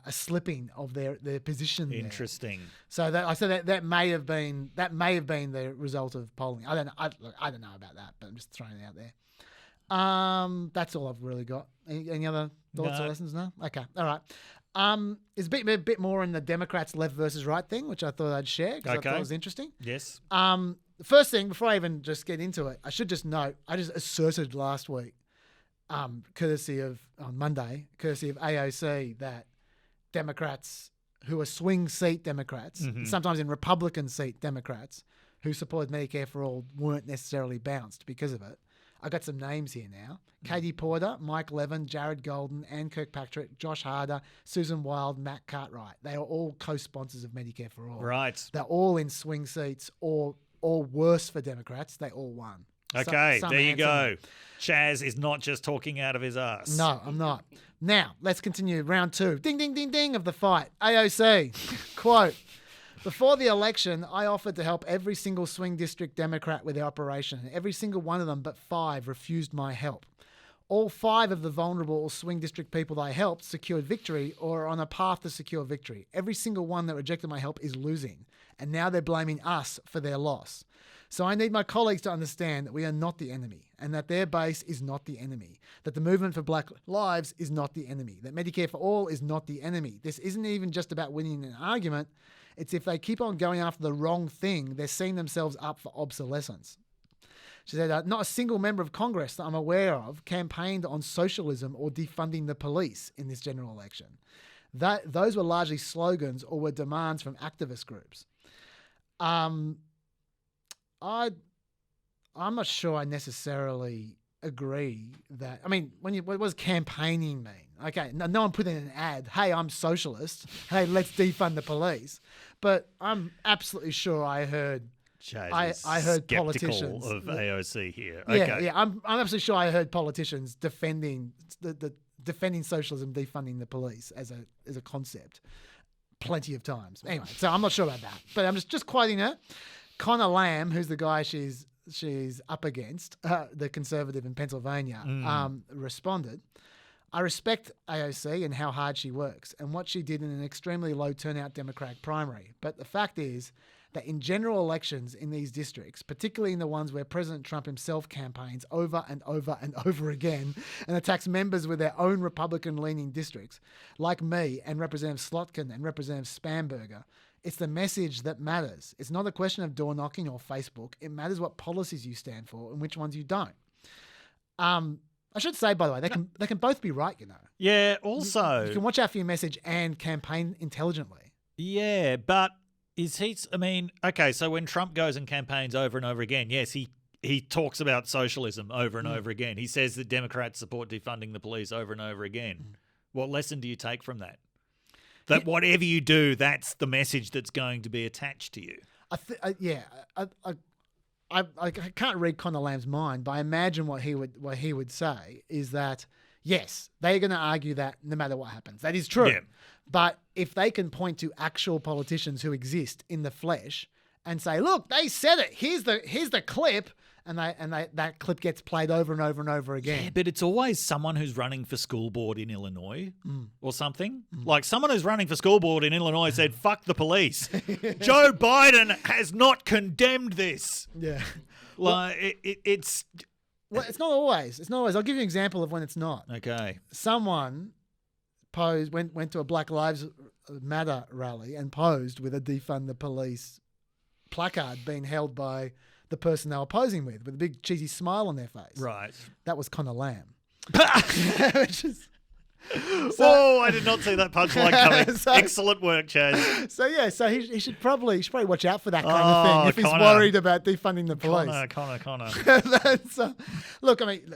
slipping of their position there. Interesting. So that may have been the result of polling. I don't know about that, but I'm just throwing it out there. That's all I've really got. Any other thoughts or lessons? No? Okay. All right. It's a bit more in the Democrats left versus right thing, which I thought I'd share because I thought it was interesting. Yes. The first thing, before I even just get into it, I should just note, I just asserted last week, courtesy of AOC, that Democrats who are swing seat Democrats, sometimes in Republican seat Democrats, who supported Medicare for All weren't necessarily bounced because of it. I got some names here now. Katie Porter, Mike Levin, Jared Golden, Anne Kirkpatrick, Josh Harder, Susan Wild, Matt Cartwright. They are all co-sponsors of Medicare for All. Right. They're all in swing seats or worse for Democrats. They all won. Okay, there you go. Chaz is not just talking out of his ass. No, I'm not. Now, let's continue. Round 2. Ding, ding, ding, ding of the fight. AOC, quote, before the election, I offered to help every single swing district Democrat with their operation. And every single one of them but 5 refused my help. All 5 of the vulnerable swing district people that I helped secured victory or are on a path to secure victory. Every single one that rejected my help is losing. And now they're blaming us for their loss. So I need my colleagues to understand that we are not the enemy and that their base is not the enemy, that the movement for Black lives is not the enemy, that Medicare for All is not the enemy. This isn't even just about winning an argument. It's if they keep on going after the wrong thing, they're setting themselves up for obsolescence. She said, not a single member of Congress that I'm aware of campaigned on socialism or defunding the police in this general election. Those were largely slogans or were demands from activist groups. I'm not sure I necessarily agree that. I mean, what does campaigning mean? Okay, no one put in an ad. Hey, I'm socialist. Hey, let's defund the police. But I'm absolutely sure I heard. I heard politicians of AOC here. Yeah, I'm absolutely sure I heard politicians defending defending socialism, defunding the police as a concept, plenty of times. Anyway, so I'm not sure about that. But I'm just quoting her. Connor Lamb, who's the guy she's up against, the conservative in Pennsylvania, responded, I respect AOC and how hard she works and what she did in an extremely low turnout Democratic primary. But the fact is that in general elections in these districts, particularly in the ones where President Trump himself campaigns over and over and over again and attacks members with their own Republican-leaning districts, like me and Representative Slotkin and Representative Spanberger, it's the message that matters. It's not a question of door knocking or Facebook. It matters what policies you stand for and which ones you don't. I should say, by the way, they can both be right, you know. Yeah, also. You can watch out for your message and campaign intelligently. Yeah, but is he... I mean, okay, so when Trump goes and campaigns over and over again, yes, he talks about socialism over and over again. He says that Democrats support defunding the police over and over again. What lesson do you take from that? That whatever you do, that's the message that's going to be attached to you. I can't read Connor Lamb's mind, but I imagine what he would say is that, yes, they're going to argue that no matter what happens. That is true. Yeah. But if they can point to actual politicians who exist in the flesh and say, look, they said it. Here's the clip. And that clip gets played over and over and over again. Yeah, but it's always someone who's running for school board in Illinois or something. Like someone who's running for school board in Illinois said, fuck the police. Joe Biden has not condemned this. Yeah. Like it's... Well, it's not always. It's not always. I'll give you an example of when it's not. Okay. Someone went to a Black Lives Matter rally and posed with a defund the police placard being held by the person they were posing with a big cheesy smile on their face. Right. That was Connor Lamb. Whoa, I did not see that punchline coming. Excellent work, Chaz. So he should probably watch out for that kind of thing if he's worried about defunding the police. Connor. Look, I mean,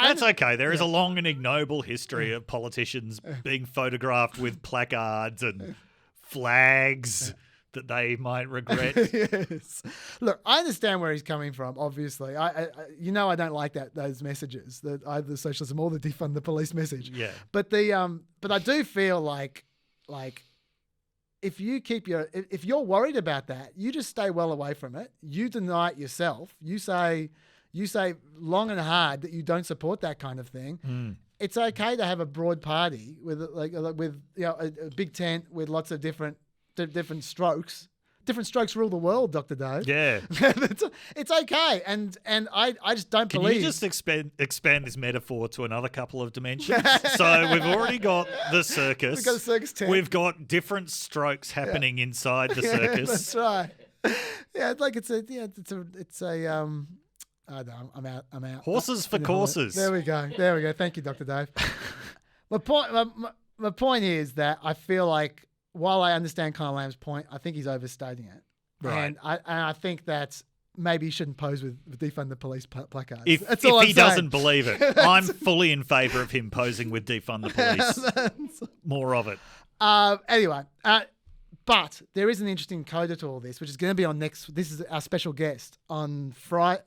that's okay. There is a long and ignoble history of politicians being photographed with placards and flags that they might regret. Yes. Look, I understand where he's coming from, obviously. I don't like those messages, that either socialism or the defund the police message. Yeah. But I do feel like if you're worried about that, you just stay well away from it. You deny it yourself. You say long and hard that you don't support that kind of thing. It's okay to have a broad party with a big tent with lots of different strokes. Different strokes rule the world, Dr. Dave. Yeah. It's okay. And I just don't believe... Can you just expand this metaphor to another couple of dimensions? So we've already got the circus. We've got a circus tent. We've got different strokes happening inside the circus. That's right. Yeah, it's a I don't know, I'm out. Horses for courses. There we go. Thank you, Dr. Dave. My point is that I feel like, while I understand Connor Lamb's point, I think he's overstating it. Right. And I think that maybe you shouldn't pose with defund the police placards. If he doesn't believe it, I'm fully in favour of him posing with defund the police. More of it. Anyway, but there is an interesting coda to all this, which is going to be on next. This is our special guest on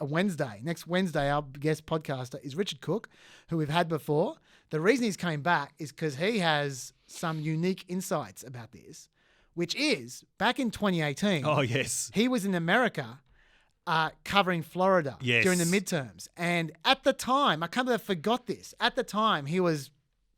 Wednesday. Next Wednesday, our guest podcaster is Richard Cooke, who we've had before. The reason he's coming back is because he has some unique insights about this, which is back in 2018. Oh, yes. He was in America covering Florida during the midterms. And at the time, I can't believe I forgot this. At the time, he was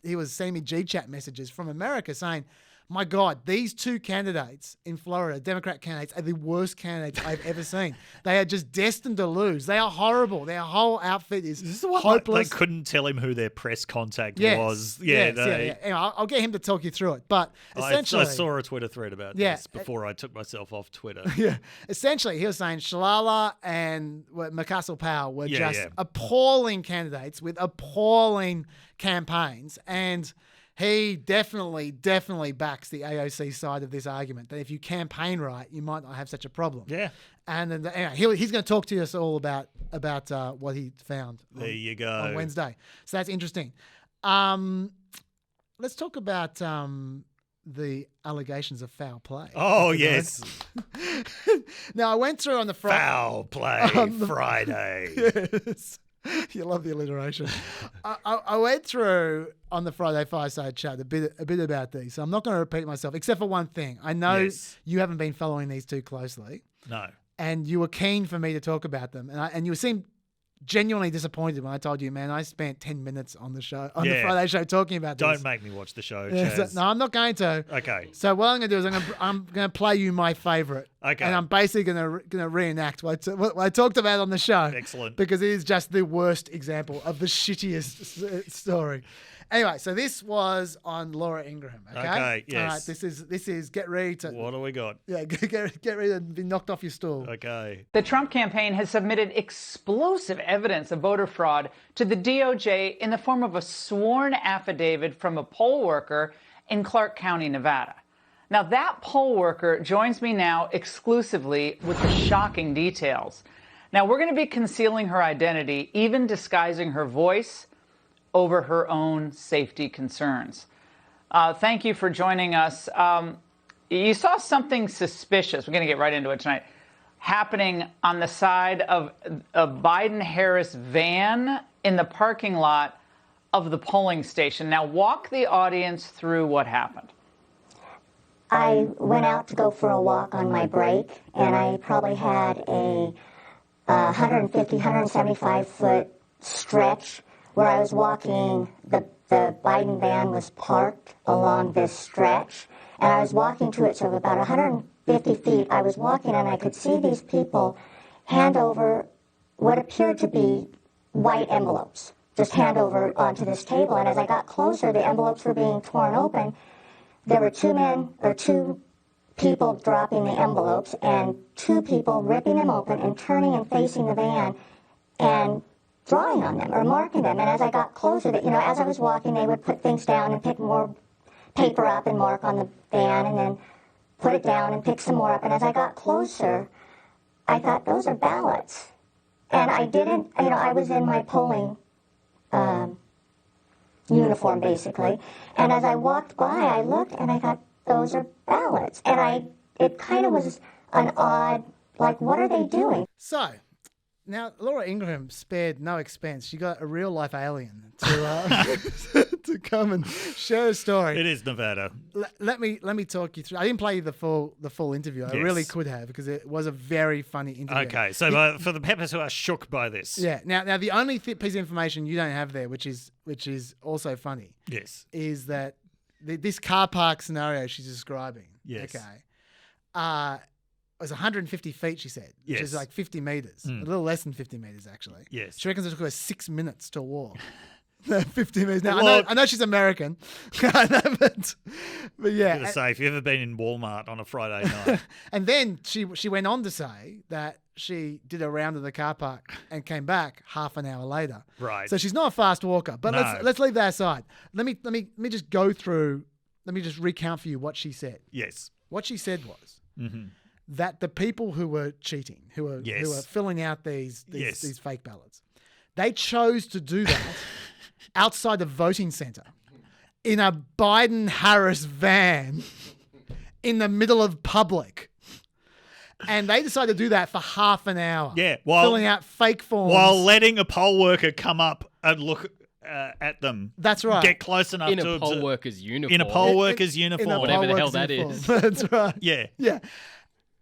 sending me G-chat messages from America saying, my God, these two candidates in Florida, Democrat candidates, are the worst candidates I've ever seen. They are just destined to lose. They are horrible. Their whole outfit is hopeless. They couldn't tell him who their press contact was. Yeah. Anyway, I'll get him to talk you through it. But essentially... I saw a Twitter thread about this before I took myself off Twitter. Yeah. Essentially, he was saying Shalala and McCassell Powell were appalling candidates with appalling campaigns. And... he definitely backs the AOC side of this argument that if you campaign right, you might not have such a problem. Yeah. And then anyway, he's going to talk to us all about what he found. There you go. On Wednesday. So that's interesting. Let's talk about the allegations of foul play. Oh, yes. Now, I went through on the Friday. Foul play Friday. Yes. You love the alliteration. I went through on the Friday Fireside Chat a bit about these, so I'm not going to repeat myself, except for one thing. I know you haven't been following these too closely. No. And you were keen for me to talk about them, and you seemed genuinely disappointed when I told you, man, I spent 10 minutes on the show, the Friday show talking about this. Don't make me watch the show, Chaz. No, I'm not going to. Okay. So what I'm going to do is I'm going to play you my favourite. Okay. And I'm basically going to reenact what I talked about on the show. Excellent. Because it is just the worst example of the shittiest story. Anyway, so this was on Laura Ingraham. Okay. Yes. All right. This is get ready to. What do we got? Yeah. Get ready to be knocked off your stool. Okay. The Trump campaign has submitted explosive evidence of voter fraud to the DOJ in the form of a sworn affidavit from a poll worker in Clark County, Nevada. Now, that poll worker joins me now exclusively with the shocking details. Now, we're going to be concealing her identity, even disguising her voice over her own safety concerns. Thank you for joining us. You saw something suspicious, we're going to get right into it tonight, happening on the side of a Biden-Harris van in the parking lot of the polling station. Now, walk the audience through what happened. I went out to go for a walk on my break, and I probably had a 150, 175-foot stretch where I was walking. The Biden van was parked along this stretch, and I was walking to it, so about 150 feet. I was walking, and I could see these people hand over what appeared to be white envelopes, just hand over onto this table. And as I got closer, the envelopes were being torn open. There were two people dropping the envelopes and two people ripping them open and turning and facing the van and drawing on them or marking them. And as I got closer, as I was walking, they would put things down and pick more paper up and mark on the van and then put it down and pick some more up. And as I got closer, I thought, those are ballots. And I didn't, I was in my polling uniform, basically. And as I walked by, I looked and I thought, those are ballots. And it kind of was an odd, like, what are they doing? So, now Laura Ingraham spared no expense. She got a real life alien to to come and share a story. It is Nevada. Let me talk you through. I didn't play the full interview. I really could have, because it was a very funny interview. Okay, so for the peppers who are shook by this, Now the only piece of information you don't have there, which is also funny, is that this car park scenario she's describing. Yes. Okay. It was 150 feet, she said, which is like 50 meters, a little less than 50 meters, actually. Yes. She reckons it took her 6 minutes to walk. 50 meters. Now, I know she's American, but yeah. I'm going to say, if you've ever been in Walmart on a Friday night. And then she went on to say that she did a round of the car park and came back half an hour later. Right. So she's not a fast walker, but let's leave that aside. Let me just go through, let me just recount for you what she said. Yes. What she said was, that the people who were cheating, who were filling out these fake ballots, they chose to do that outside the voting center in a Biden-Harris van in the middle of public. And they decided to do that for half an hour. Yeah, filling out fake forms. While letting a poll worker come up and look at them. That's right. Get close enough in to a poll worker's uniform. In a poll worker's uniform. Whatever the hell that is. That's right. Yeah. Yeah.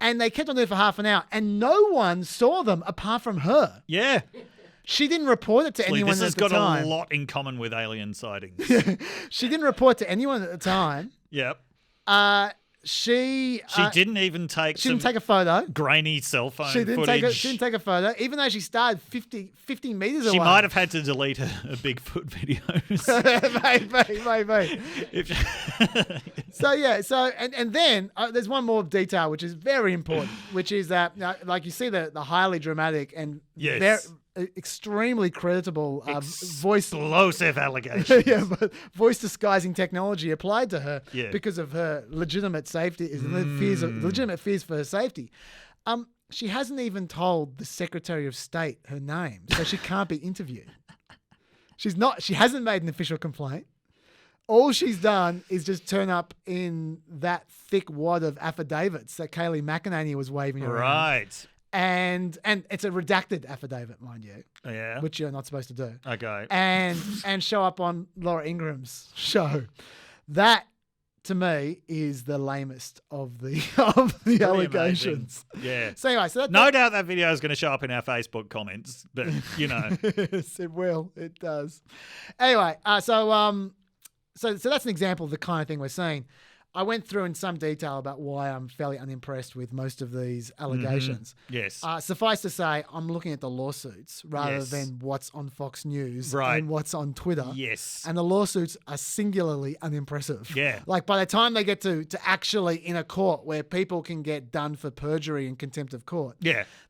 And they kept on doing it for half an hour, and no one saw them apart from her. Yeah. She didn't report it to anyone at the time. This has got a lot in common with alien sightings. She didn't report to anyone at the time. Yep. She didn't even take. She didn't take a photo. Grainy cell phone footage. She didn't take a photo, even though she started 50 meters away. She might have had to delete her Bigfoot videos. maybe. So and then there's one more detail which is very important, which is that like you see the highly dramatic and very extremely creditable voice explosive allegations. But voice disguising technology applied to her because of her legitimate safety, legitimate fears for her safety. She hasn't even told the Secretary of State her name, so she can't be interviewed. She hasn't made an official complaint. All she's done is just turn up in that thick wad of affidavits that Kayleigh McEnany was waving around. Right. And it's a redacted affidavit, mind you. Yeah. Which you're not supposed to do. Okay. And show up on Laura Ingram's show. That, to me, is the lamest of the allegations. Amazing. Yeah. So anyway, no doubt that video is going to show up in our Facebook comments, but you know. Yes, it will. It does. Anyway, so that's an example of the kind of thing we're seeing. I went through in some detail about why I'm fairly unimpressed with most of these allegations. Mm-hmm. Yes. Suffice to say, I'm looking at the lawsuits rather than what's on Fox News and what's on Twitter. Yes. And the lawsuits are singularly unimpressive. Yeah. Like by the time they get to actually in a court where people can get done for perjury and contempt of court,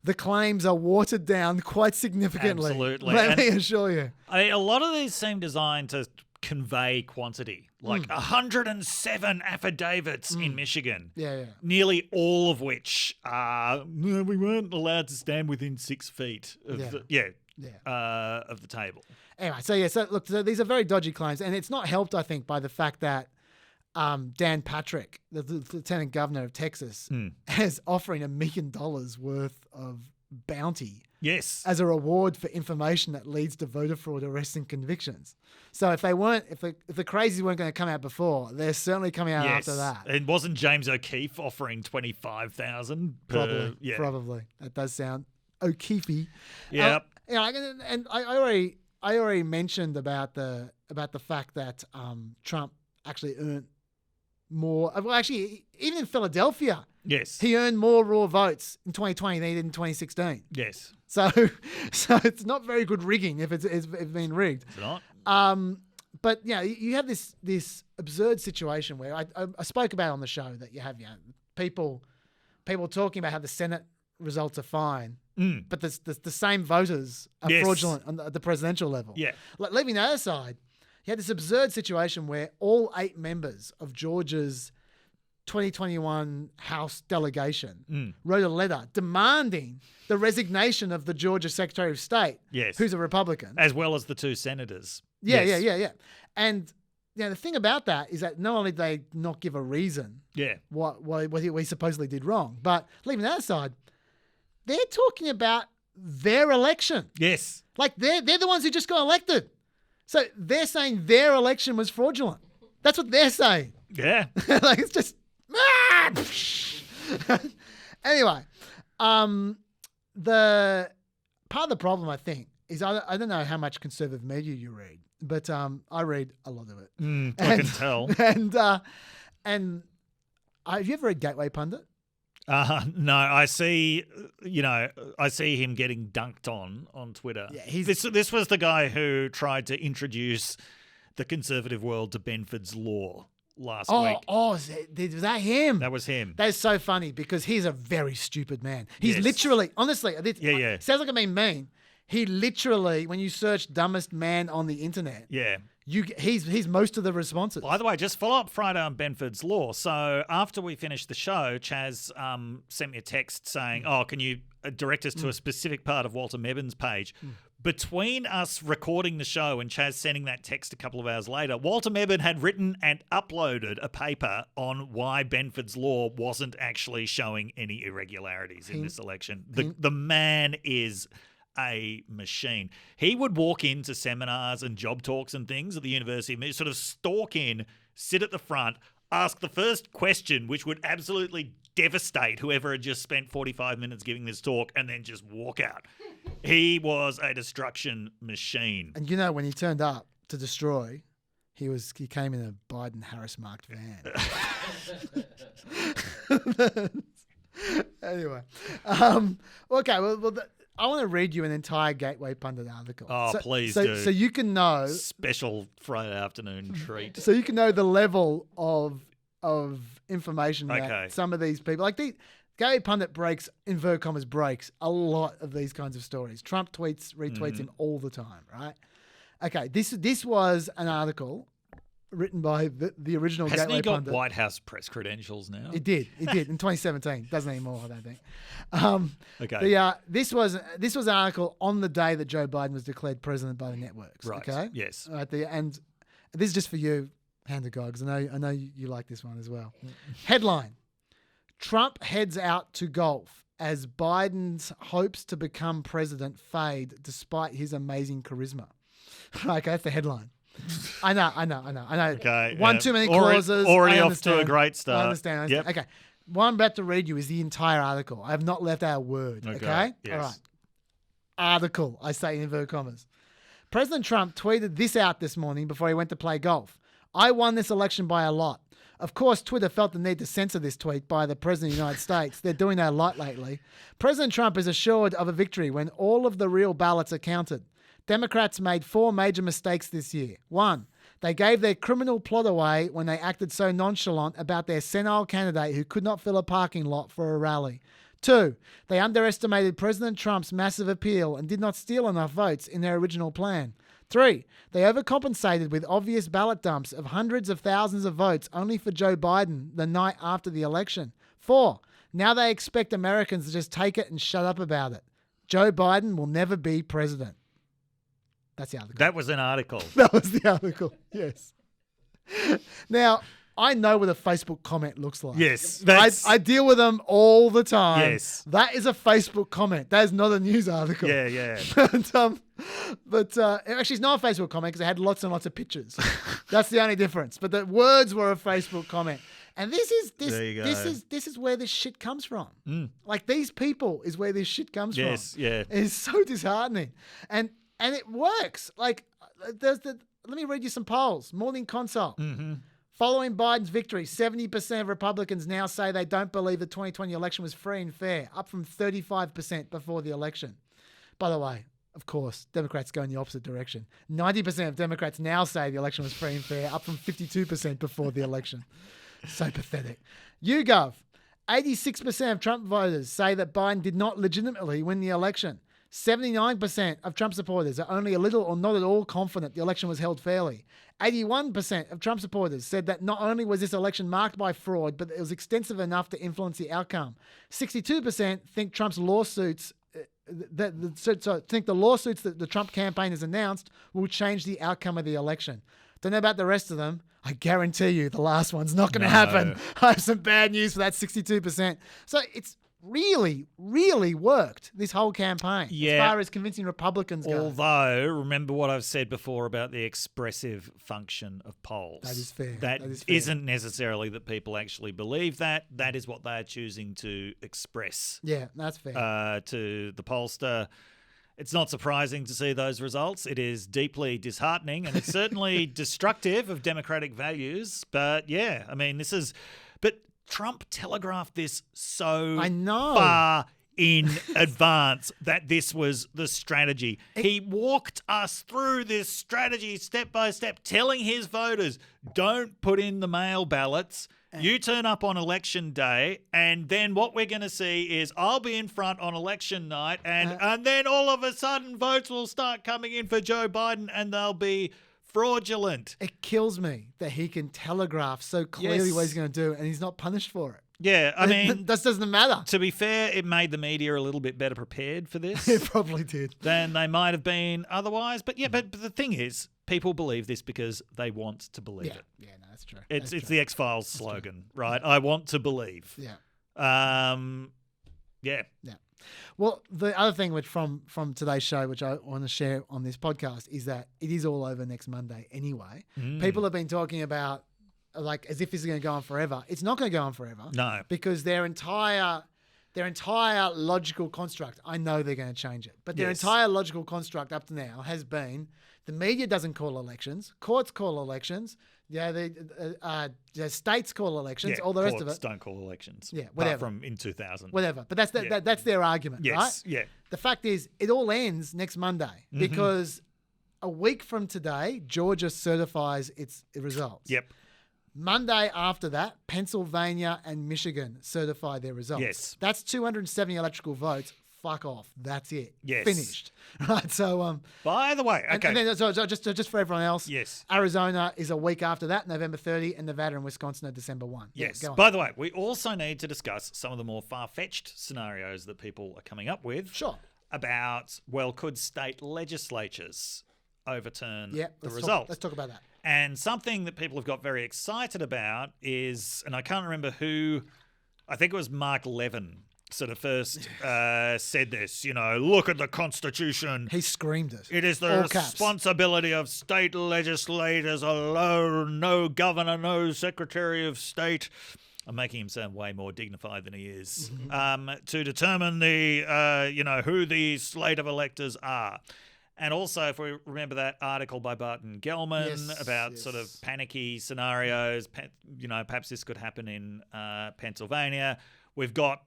the claims are watered down quite significantly. Absolutely. Let me assure you. A lot of these seem designed to convey quantity, like 107 affidavits in Michigan. Yeah. Nearly all of which we weren't allowed to stand within 6 feet of the table. Anyway, so look, these are very dodgy claims, and it's not helped, I think, by the fact that Dan Patrick, the Lieutenant Governor of Texas, is offering $1 million worth of bounty. Yes. As a reward for information that leads to voter fraud arrests and convictions. So if the crazies weren't going to come out before, they're certainly coming out after that. And wasn't James O'Keefe offering $25,000 per? Probably. That does sound O'Keefe. Yep. And I already mentioned about the fact that Trump actually earned more. Well, actually, even in Philadelphia. Yes. He earned more raw votes in 2020 than he did in 2016. Yes. So it's not very good rigging if it's been rigged. It's not. But yeah, you have this absurd situation where I spoke about on the show that you have people talking about how the Senate results are fine, but the same voters are fraudulent at the presidential level. Yeah. Like, leaving that aside, you had this absurd situation where all 8 members of Georgia's 2021 House delegation wrote a letter demanding the resignation of the Georgia Secretary of State, who's a Republican. As well as the 2 senators. Yeah. And the thing about that is that not only did they not give a reason what we supposedly did wrong, but leaving that aside, they're talking about their election. Yes. Like they're the ones who just got elected. So they're saying their election was fraudulent. That's what they're saying. Yeah. Like it's just... Anyway, the part of the problem, I think, is I don't know how much conservative media you read, but I read a lot of it. I can tell. And have you ever read Gateway Pundit? No, I see him getting dunked on Twitter. Yeah, this was the guy who tried to introduce the conservative world to Benford's Law last week. Was that him? That was him. That is so funny because he's a very stupid man. He's literally, honestly, sounds like I'm being mean. He literally, when you search dumbest man on the internet, he's most of the responses. By the way, just follow up Friday on Benford's Law. So after we finished the show, Chaz sent me a text saying, can you direct us to a specific part of Walter Mebben's page? Between us recording the show and Chaz sending that text a couple of hours later, Walter Mebben had written and uploaded a paper on why Benford's Law wasn't actually showing any irregularities in this election. The man is a machine. He would walk into seminars and job talks and things at the university, sort of stalk in, sit at the front, ask the first question, which would absolutely devastate whoever had just spent 45 minutes giving this talk, and then just walk out. He was a destruction machine. And when he turned up to destroy, he came in a Biden-Harris marked van. Anyway, okay. Well, I want to read you an entire Gateway Pundit article. Please do. So you can know special Friday afternoon treat. So you can know the level of information that some of these people like. Gateway Pundit breaks a lot of these kinds of stories. Trump retweets him all the time, right? Okay, this was an article written by the original Hasn't Gateway he got Pundit. White House press credentials now? It did in 2017. Doesn't anymore, I don't think. Okay. This was an article on the day that Joe Biden was declared president by the networks. Right. Okay. Yes. And this is just for you, Hand of God, because I know you like this one as well. Headline: Trump heads out to golf as Biden's hopes to become president fade despite his amazing charisma. Okay, that's the headline. I know. Okay. One too many clauses. Already off to a great start. I understand. Yep. Okay. What I'm about to read you is the entire article. I have not left out a word. Okay? Yes. All right. Article, I say in inverted commas. President Trump tweeted this out this morning before he went to play golf. I won this election by a lot. Of course, Twitter felt the need to censor this tweet by the President of the United States. They're doing that a lot lately. President Trump is assured of a victory when all of the real ballots are counted. Democrats made 4 major mistakes this year. 1, they gave their criminal plot away when they acted so nonchalant about their senile candidate who could not fill a parking lot for a rally. 2, they underestimated President Trump's massive appeal and did not steal enough votes in their original plan. 3, they overcompensated with obvious ballot dumps of hundreds of thousands of votes only for Joe Biden the night after the election. 4, now they expect Americans to just take it and shut up about it. Joe Biden will never be president. That's the article. That was an article. That was the article, yes. Now, I know what a Facebook comment looks like. Yes. I deal with them all the time. Yes. That is a Facebook comment. That is not a news article. Yeah. But actually, it's not a Facebook comment because it had lots and lots of pictures. That's the only difference. But the words were a Facebook comment. And this is where this shit comes from. Like, these people is where this shit comes from. Yes, yeah. It's so disheartening. And it works. Like, let me read you some polls. Morning Consult. Following Biden's victory, 70% of Republicans now say they don't believe the 2020 election was free and fair, up from 35% before the election. By the way, of course, Democrats go in the opposite direction. 90% of Democrats now say the election was free and fair, up from 52% before the election. So pathetic. YouGov, 86% of Trump voters say that Biden did not legitimately win the election. 79% of Trump supporters are only a little or not at all confident the election was held fairly. 81% of Trump supporters said that not only was this election marked by fraud, but it was extensive enough to influence the outcome. 62% think Trump's lawsuits think the lawsuits that the Trump campaign has announced will change the outcome of the election. Don't know about the rest of them. I guarantee you the last one's not going to happen. I have some bad news for that 62%. So it's really, really worked, this whole campaign, as far as convincing Republicans go. Although, remember what I've said before about the expressive function of polls. That is fair. That is fair. Isn't necessarily that people actually believe that. That is what they are choosing to express. Yeah, that's fair. To the pollster. It's not surprising to see those results. It is deeply disheartening, and it's certainly destructive of democratic values. But yeah, I mean, but Trump telegraphed this so far in advance that this was the strategy. He walked us through this strategy step by step, telling his voters, don't put in the mail ballots. You turn up on election day, and then what we're going to see is I'll be in front on election night, and then all of a sudden votes will start coming in for Joe Biden, and they'll be fraudulent. It kills me that he can telegraph so clearly what he's going to do and he's not punished for it. Yeah, I mean... That doesn't matter. To be fair, it made the media a little bit better prepared for this. It probably did. Than they might have been otherwise. But but the thing is, people believe this because they want to believe it. Yeah, no, that's true. It's the X-Files slogan, right? I want to believe. Yeah. Yeah. Well, the other thing from today's show, which I want to share on this podcast, is that it is all over next Monday anyway. People have been talking about, like, as if this is going to go on forever. It's not going to go on forever. No. Because their entire logical construct, I know they're going to change it, but their entire logical construct up to now has been the media doesn't call elections, courts call elections, the states call elections, all the rest of it. Courts don't call elections. Yeah, whatever. Apart from in 2000. Whatever. But that's their argument, right? Yes, yeah. The fact is, it all ends next Monday because a week from today, Georgia certifies its results. Yep. Monday after that, Pennsylvania and Michigan certify their results. Yes. That's 270 electoral votes. Fuck off. That's it. Yes. Finished. Right. So, by the way, okay. And then, so just for everyone else, yes. Arizona is a week after that, November 30, and Nevada and Wisconsin are December 1. Yes. Yeah, go on. By the way, we also need to discuss some of the more far-fetched scenarios that people are coming up with. Sure. About, could state legislatures overturn the result? results? Let's talk about that. And something that people have got very excited about is, and I can't remember who, I think it was Mark Levin, sort of first said this, look at the Constitution. He screamed it. It is the responsibility of state legislators alone, no governor, no secretary of state. I'm making him sound way more dignified than he is. To determine who the slate of electors are. And also, if we remember that article by Barton Gelman about sort of panicky scenarios, perhaps this could happen in Pennsylvania. We've got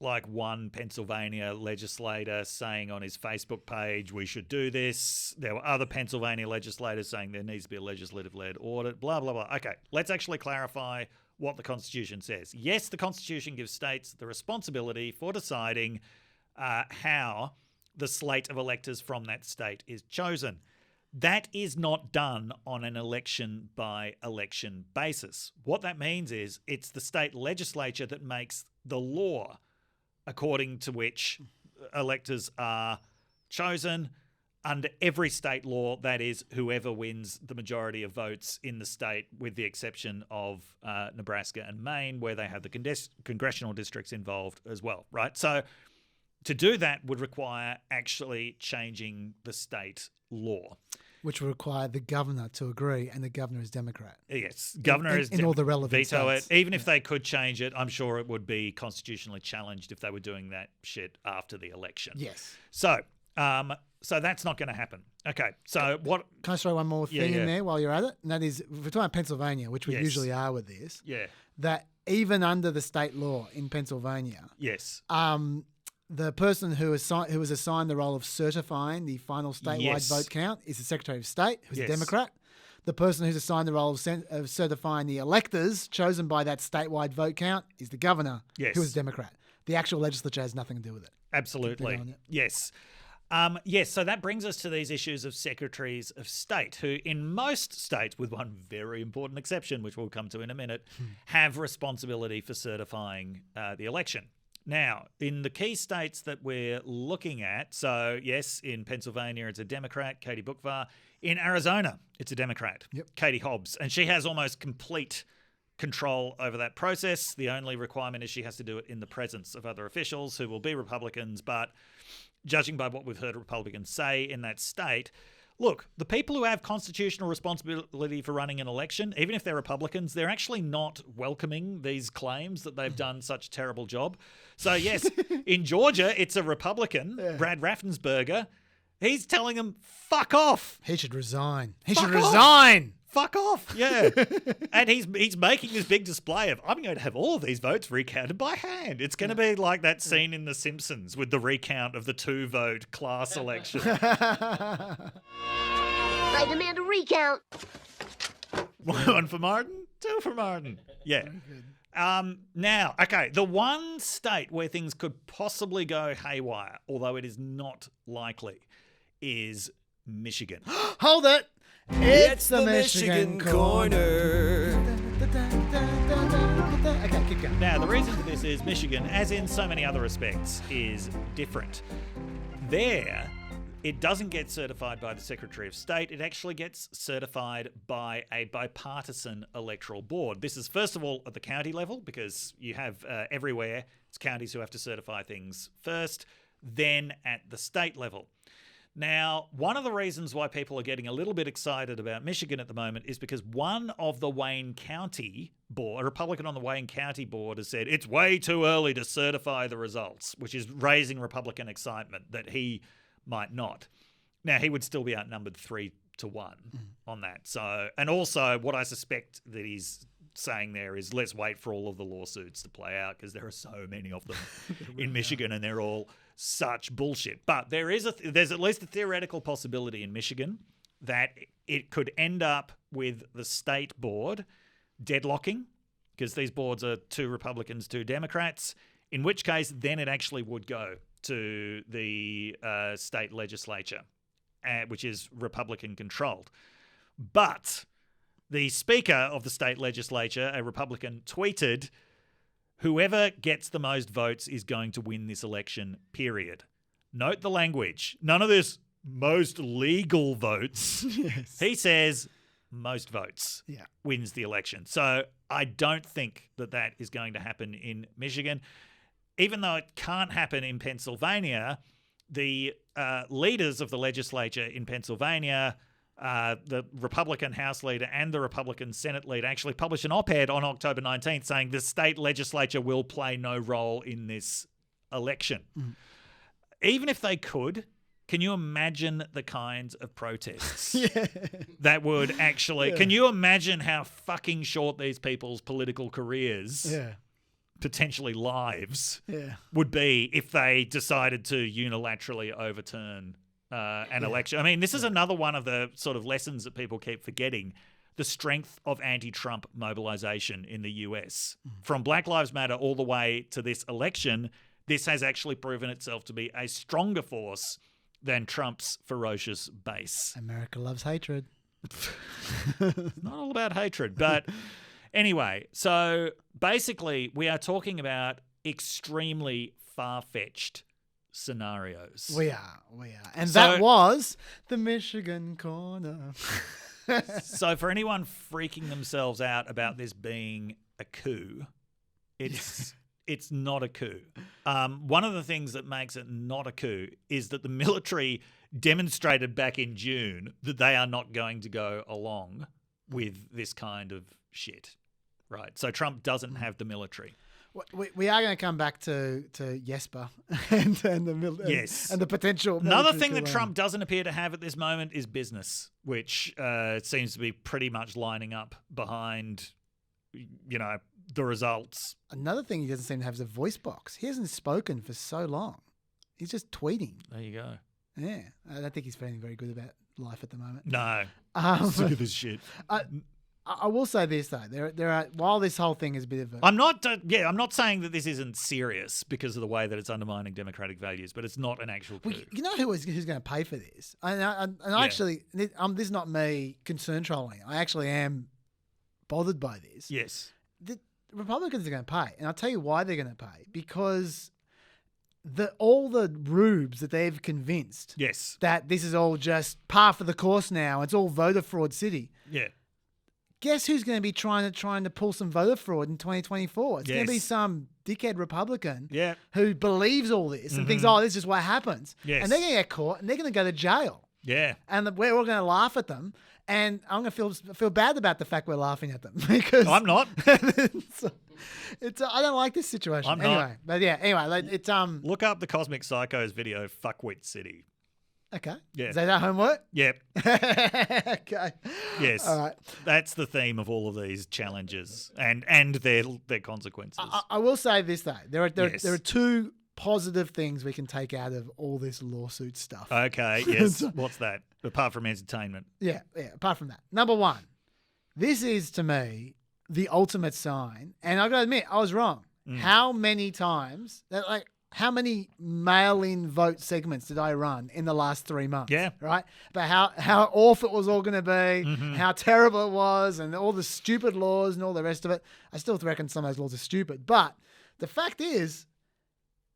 one Pennsylvania legislator saying on his Facebook page, we should do this. There were other Pennsylvania legislators saying there needs to be a legislative-led audit, blah, blah, blah. Okay, let's actually clarify what the Constitution says. Yes, the Constitution gives states the responsibility for deciding how the slate of electors from that state is chosen. That is not done on an election-by-election basis. What that means is it's the state legislature that makes the law according to which electors are chosen under every state law, that is, whoever wins the majority of votes in the state, with the exception of Nebraska and Maine, where they have the congressional districts involved as well, right? So to do that would require actually changing the state law. Which would require the governor to agree, and the governor is Democrat. Yes, governor is in all the relevant veto states. it. Even if they could change it, I'm sure it would be constitutionally challenged if they were doing that shit after the election. Yes. So that's not going to happen. Okay, so what... Can I throw one more thing in there while you're at it? And that is, if we're talking about Pennsylvania, which we usually are with this, that even under the state law in Pennsylvania... Yes. The person who was assigned the role of certifying the final statewide vote count is the Secretary of State, who's a Democrat. The person who's assigned the role of certifying the electors chosen by that statewide vote count is the governor, who is a Democrat. The actual legislature has nothing to do with it. Absolutely. Yes. So that brings us to these issues of secretaries of state, who in most states, with one very important exception, which we'll come to in a minute, have responsibility for certifying the election. Now, in the key states that we're looking at, so yes, in Pennsylvania it's a Democrat, Katie Bookvar. In Arizona, it's a Democrat, Katie Hobbs. And she has almost complete control over that process. The only requirement is she has to do it in the presence of other officials who will be Republicans. But judging by what we've heard Republicans say in that state, look, the people who have constitutional responsibility for running an election, even if they're Republicans, they're actually not welcoming these claims that they've done such a terrible job. So, yes, in Georgia, it's a Republican, Brad Raffensperger. He's telling them, fuck off. He should resign. He should resign. Fuck off. Yeah. And he's making this big display of, I'm going to have all of these votes recounted by hand. It's going to be like that scene in The Simpsons with the recount of the 2-vote class election. I demand a recount. 1 for Martin, 2 for Martin. Yeah. Now, okay, the one state where things could possibly go haywire, although it is not likely, is Michigan. Hold it. It's the Michigan Corner. Okay, keep going. Now, the reason for this is Michigan, as in so many other respects, is different. There, it doesn't get certified by the Secretary of State. It actually gets certified by a bipartisan electoral board. This is, first of all, at the county level, because you have everywhere, it's counties who have to certify things first, then at the state level. Now, one of the reasons why people are getting a little bit excited about Michigan at the moment is because one of the Wayne County board, a Republican on the Wayne County board, has said it's way too early to certify the results, which is raising Republican excitement that he might not. Now, he would still be outnumbered 3-1 on that. So, and also what I suspect that he's saying there is let's wait for all of the lawsuits to play out because there are so many of them in Michigan and they're all such bullshit. But there's at least a theoretical possibility in Michigan that it could end up with the state board deadlocking because these boards are 2 Republicans, 2 Democrats, in which case then it actually would go to the state legislature, which is Republican controlled. But the Speaker of the state legislature, a Republican, tweeted, "Whoever gets the most votes is going to win this election, period." Note the language. None of this most legal votes. Yes. He says most votes wins the election. So I don't think that is going to happen in Michigan. Even though it can't happen in Pennsylvania, the leaders of the legislature in Pennsylvania, the Republican House leader and the Republican Senate leader actually published an op-ed on October 19th saying the state legislature will play no role in this election. Even if they could, can you imagine the kinds of protests that would actually... Can you imagine how fucking short these people's political careers... potentially lives would be if they decided to unilaterally overturn an election. I mean, this is another one of the sort of lessons that people keep forgetting, the strength of anti-Trump mobilization in the US. From Black Lives Matter all the way to this election, this has actually proven itself to be a stronger force than Trump's ferocious base. America loves hatred. It's not all about hatred, but... Anyway, so basically we are talking about extremely far-fetched scenarios. We are. And that was the Michigan Corner. So for anyone freaking themselves out about this being a coup, it's not a coup. One of the things that makes it not a coup is that the military demonstrated back in June that they are not going to go along with this kind of shit, right? So Trump doesn't have the military. We are going to come back to Jesper and the potential. Another thing that Trump doesn't appear to have at this moment is business, which seems to be pretty much lining up behind, the results. Another thing he doesn't seem to have is a voice box. He hasn't spoken for so long. He's just tweeting. There you go. Yeah, I don't think he's feeling very good about life at the moment. No, sick of this shit. I will say this though, there are while this whole thing is a bit of a... I'm not saying that this isn't serious because of the way that it's undermining democratic values, but it's not an actual coup. Well, you know who's going to pay for this? Actually, this is not me concern trolling. I actually am bothered by this. Yes, the Republicans are going to pay, and I'll tell you why they're going to pay, because all the rubes that they've convinced, that this is all just par for the course now. It's all voter fraud city. Yeah. Guess who's going to be trying to pull some voter fraud in 2024? It's going to be some dickhead Republican who believes all this and thinks, oh, this is what happens. Yes. And they're going to get caught and they're going to go to jail. Yeah. And we're all going to laugh at them. And I'm going to feel bad about the fact we're laughing at them because I'm not. It's I don't like this situation. I'm anyway, not. But yeah. Anyway, it's look up the Cosmic Psychos video "Fuckwit City." Okay. Yeah. Is that homework? Yep. Okay. Yes. All right. That's the theme of all of these challenges and their consequences. I will say this though. There are two positive things we can take out of all this lawsuit stuff. Okay. Yes. What's that? Apart from entertainment. Yeah. Apart from that. Number one, this is to me the ultimate sign, and I've got to admit I was wrong. How many times how many mail-in vote segments did I run in the last 3 months? Yeah. Right? About how awful it was all going to be, how terrible it was, and all the stupid laws and all the rest of it. I still reckon some of those laws are stupid. But the fact is,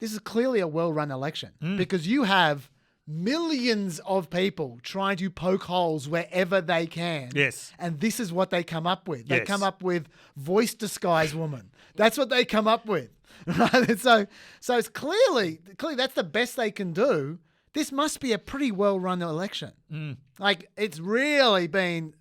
this is clearly a well-run election because you have millions of people trying to poke holes wherever they can. Yes. And this is what they come up with. They Yes. come up with voice disguise woman. That's what they come up with. Right? And so it's clearly that's the best they can do. This must be a pretty well-run election. Like, it's really been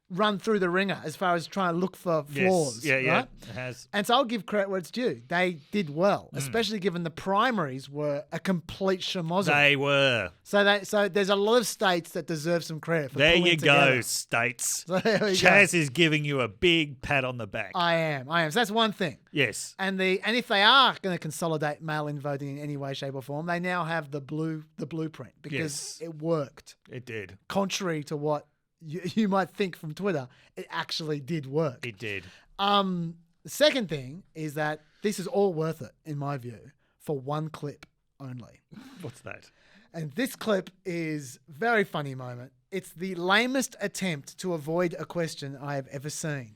run through the ringer as far as trying to look for flaws. Yeah, right? it has. And so I'll give credit where it's due. They did well, especially given the primaries were a complete schmozzle. They were. So there's a lot of states that deserve some credit for There pulling you together. go, states. So there we Chaz is giving you a big pat on the back. I am. So that's one thing. Yes. And if they are going to consolidate mail-in voting in any way, shape, or form, they now have the blueprint because it worked. It did. Contrary to what you might think from Twitter, it actually did work. It did. The second thing is that this is all worth it, in my view, for one clip only. What's that? And this clip is a very funny moment. It's the lamest attempt to avoid a question I have ever seen.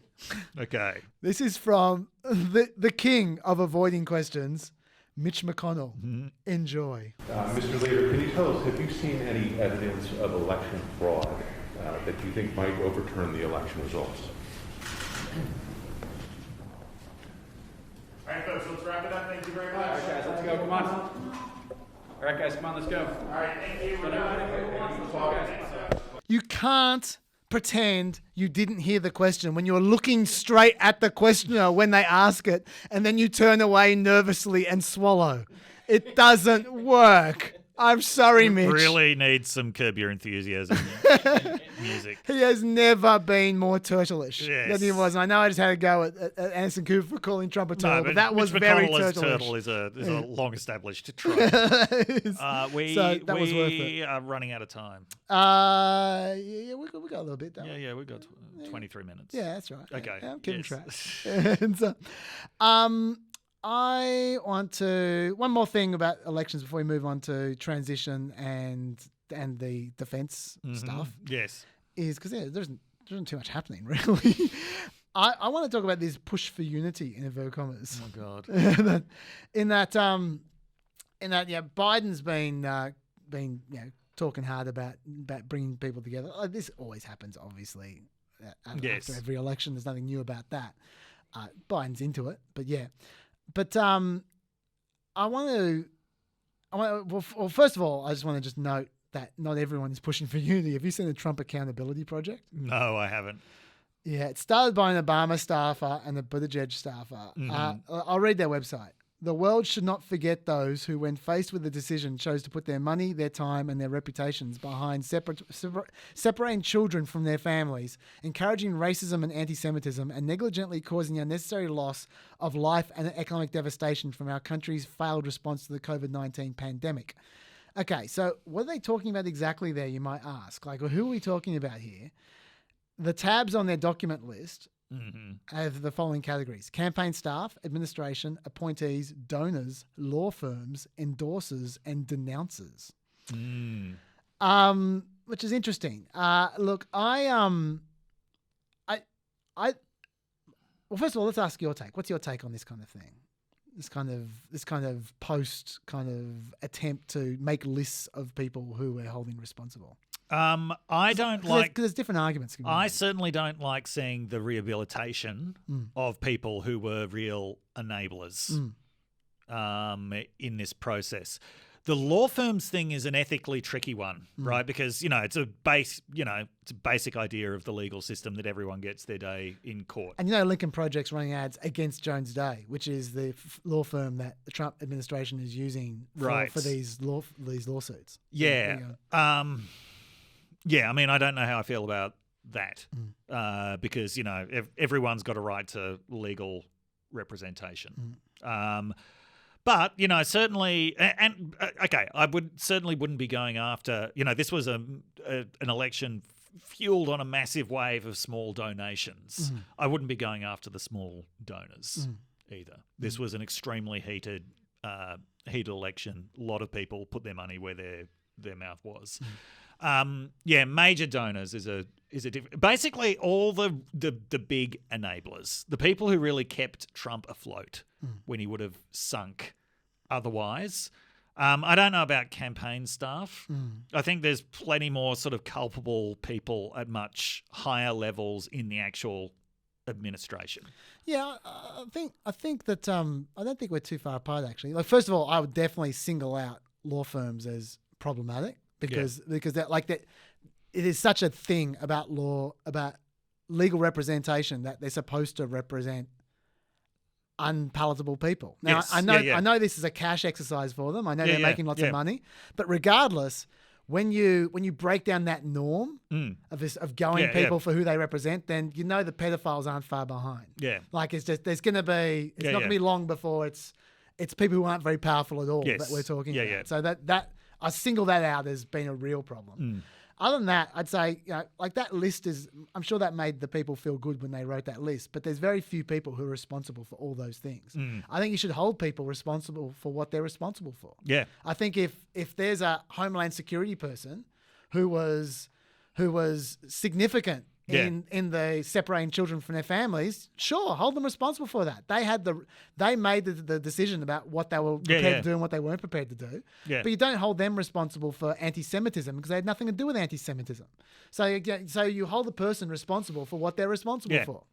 Okay. This is from the king of avoiding questions, Mitch McConnell. Enjoy. Mr. Leader, can you tell us, have you seen any evidence of election fraud that you think might overturn the election results? All right, folks, let's wrap it up. Thank you very much. All right, guys, let's go. Come on. All right, guys, come on, let's go. All right, thank you. We're done. You can't pretend you didn't hear the question when you're looking straight at the questioner when they ask it, and then you turn away nervously and swallow. It doesn't work. I'm sorry, Mitch. Really needs some Curb Your Enthusiasm music. He has never been more turtle-ish Yes. than he was. And I know I just had a go at Anderson Cooper for calling Trump a turtle, but that was Mitch very McConnell as turtle-ish. turtle is a long-established trope. We So that was worth it. are running out of time. Yeah, we got a little bit. Don't we? Yeah, we've got 23 minutes. Yeah, that's right. Okay, Yeah, I'm keeping yes. track. And so, I want to one more thing about elections before we move on to transition and the defense stuff Yes. is because there isn't too much happening really. I want to talk about this push for unity in inverted commas. Oh God. in that Biden's been talking hard about bringing people together. This always happens, obviously. Yes. After every election, there's nothing new about that. Biden's into it, but yeah. But I want to. Well, first of all, I just want to just note that not everyone is pushing for unity. Have you seen the Trump Accountability Project? No, I haven't. Yeah, it started by an Obama staffer and a Buttigieg staffer. I'll read their website. The world should not forget those who, when faced with a decision, chose to put their money, their time, and their reputations behind separating children from their families, encouraging racism and anti-Semitism, and negligently causing unnecessary loss of life and economic devastation from our country's failed response to the COVID-19 pandemic. Okay, so what are they talking about exactly there, you might ask? Like, well, who are we talking about here? The tabs on their document list have the following categories: campaign staff, administration, appointees, donors, law firms, endorsers, and denouncers. Which is interesting. Look, well, first of all, let's ask your take. What's your take on this kind of thing? This kind of post kind of attempt to make lists of people who we're holding responsible. I don't like. Because there's different arguments. I certainly don't like seeing the rehabilitation of people who were real enablers in this process. The law firms thing is an ethically tricky one, right? Because it's a basic idea of the legal system that everyone gets their day in court. And Lincoln Project's running ads against Jones Day, which is the law firm that the Trump administration is using for these lawsuits. Yeah. Yeah, I mean, I don't know how I feel about that because, everyone's got a right to legal representation. But, certainly, I wouldn't be going after, this was an election fueled on a massive wave of small donations. I wouldn't be going after the small donors either. This was an extremely heated heated election. A lot of people put their money where their mouth was. Major donors is a basically all the big enablers, the people who really kept Trump afloat when he would have sunk otherwise. I don't know about campaign staff. I think there's plenty more sort of culpable people at much higher levels in the actual administration. Yeah, I think that I don't think we're too far apart actually. Like, first of all, I would definitely single out law firms as problematic because that it is such a thing about law, about legal representation, that they're supposed to represent unpalatable people. Now, Yes. I know this is a cash exercise for them. I know they're making lots of money, but regardless, when you break down that norm of going people for who they represent, then you know the pedophiles aren't far behind. Yeah, like it's just there's going to be not going to be long before it's people who aren't very powerful at all that we're talking about. Yeah. So that I single that out as being a real problem. Other than that, I'd say, like that list I'm sure that made the people feel good when they wrote that list, but there's very few people who are responsible for all those things. I think you should hold people responsible for what they're responsible for. Yeah. I think if there's a Homeland Security person who was significant in the separating children from their families, sure, hold them responsible for that. They made the decision about what they were prepared to do and what they weren't prepared to do. Yeah. But you don't hold them responsible for anti-Semitism because they had nothing to do with anti-Semitism. So you hold the person responsible for what they're responsible for.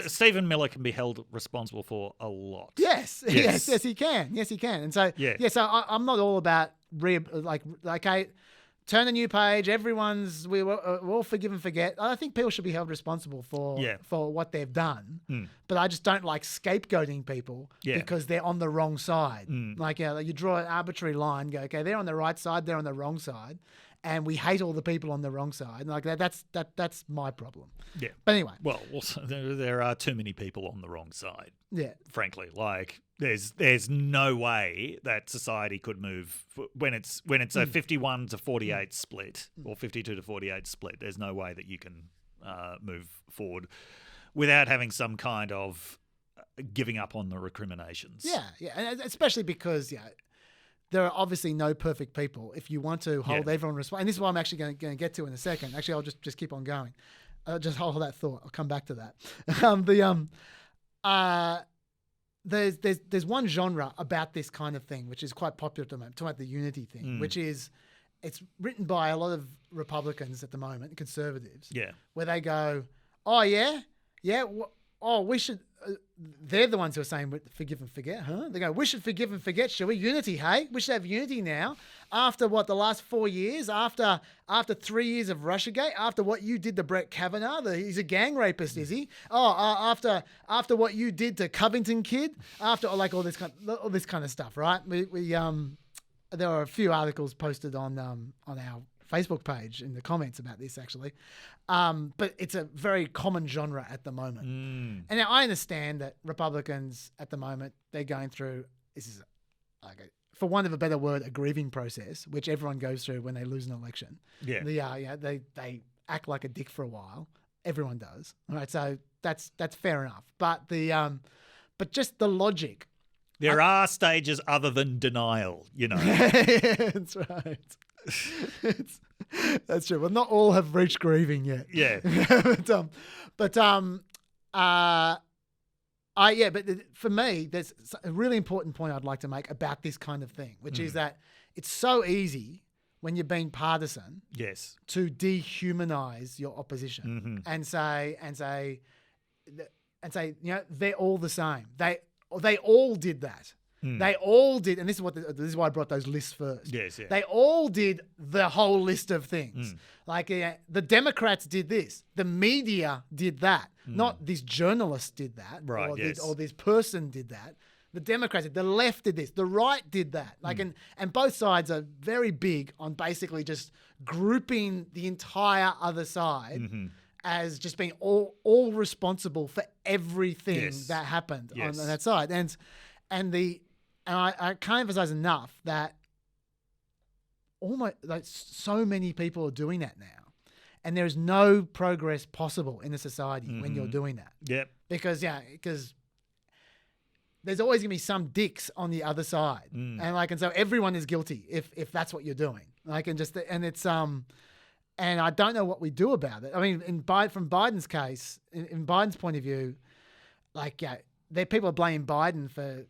Stephen Miller can be held responsible for a lot. Yes, yes, he can. Yes, he can. And so so I'm not all about turn a new page. We're all forgive and forget. I think people should be held responsible for what they've done. But I just don't like scapegoating people because they're on the wrong side. Like you draw an arbitrary line, go, okay, they're on the right side, they're on the wrong side, and we hate all the people on the wrong side. Like that's my problem. Yeah. But anyway. Well, also, there are too many people on the wrong side. Yeah. Frankly, like there's no way that society could move when it's a 51 to 48 split or 52 to 48 split. There's no way that you can move forward without having some kind of giving up on the recriminations. Yeah, and especially because there are obviously no perfect people. If you want to hold everyone responsible, and this is what I'm actually going to get to in a second. Actually, I'll just keep on going. Just hold that thought. I'll come back to that. There's one genre about this kind of thing which is quite popular at the moment, talking about the unity thing, which is it's written by a lot of Republicans at the moment, conservatives, where they go, we should. They're the ones who are saying forgive and forget, huh? They go, we should forgive and forget, shall we? Unity, hey? We should have unity now. After the last 4 years, after 3 years of Russiagate, after what you did to Brett Kavanaugh, he's a gang rapist, is he? After what you did to Covington kid, after like all this kind of stuff, right? We there are a few articles posted on our Facebook page in the comments about this actually. But it's a very common genre at the moment. And now I understand that Republicans at the moment, they're going through, for want of a better word, a grieving process, which everyone goes through when they lose an election. Yeah. They act like a dick for a while. Everyone does. All right. So that's fair enough. But but just the logic. There are stages other than denial, That's right. That's true. Well, not all have reached grieving yet. Yeah. but for me, there's a really important point I'd like to make about this kind of thing, which is that it's so easy when you're being partisan, to dehumanize your opposition and say, they're all the same. They all did that. They all did, and this is why I brought those lists first. Yes, yeah. They all did the whole list of things. Like the Democrats did this, the media did that, not this journalist did that, right? Or this person did that. The Democrats did, the left did this, the right did that. Like and both sides are very big on basically just grouping the entire other side as just being all responsible for everything that happened on that side. And I can't emphasize enough that so many people are doing that now, and there is no progress possible in a society when you're doing that. Yep. Because there's always going to be some dicks on the other side. And so everyone is guilty if that's what you're doing. And I don't know what we do about it. I mean, from Biden's case, in Biden's point of view, people are blaming Biden for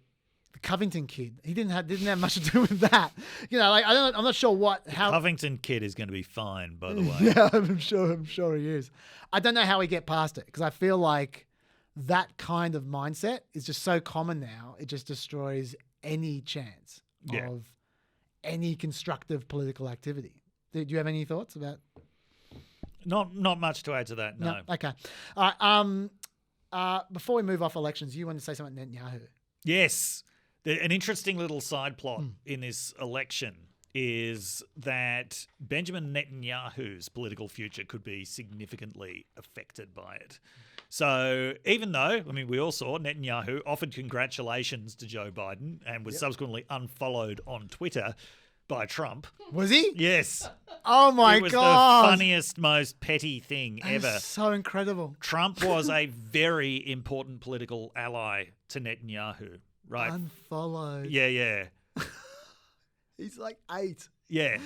the Covington kid. He didn't have much to do with that. I'm not sure how Covington kid is going to be fine, by the way. Yeah, I'm sure he is. I don't know how we get past it because I feel like that kind of mindset is just so common now. It just destroys any chance of any constructive political activity. Do you have any thoughts about? Not much to add to that. No. Okay. All right. Before we move off elections, you want to say something about Netanyahu? Yes. An interesting little side plot in this election is that Benjamin Netanyahu's political future could be significantly affected by it. So even though, we all saw Netanyahu offered congratulations to Joe Biden and was subsequently unfollowed on Twitter by Trump. Was he? Yes. Oh my God. It was the funniest, most petty thing ever. So incredible. Trump was a very important political ally to Netanyahu, right? Unfollowed. Yeah. He's like 8. Yeah.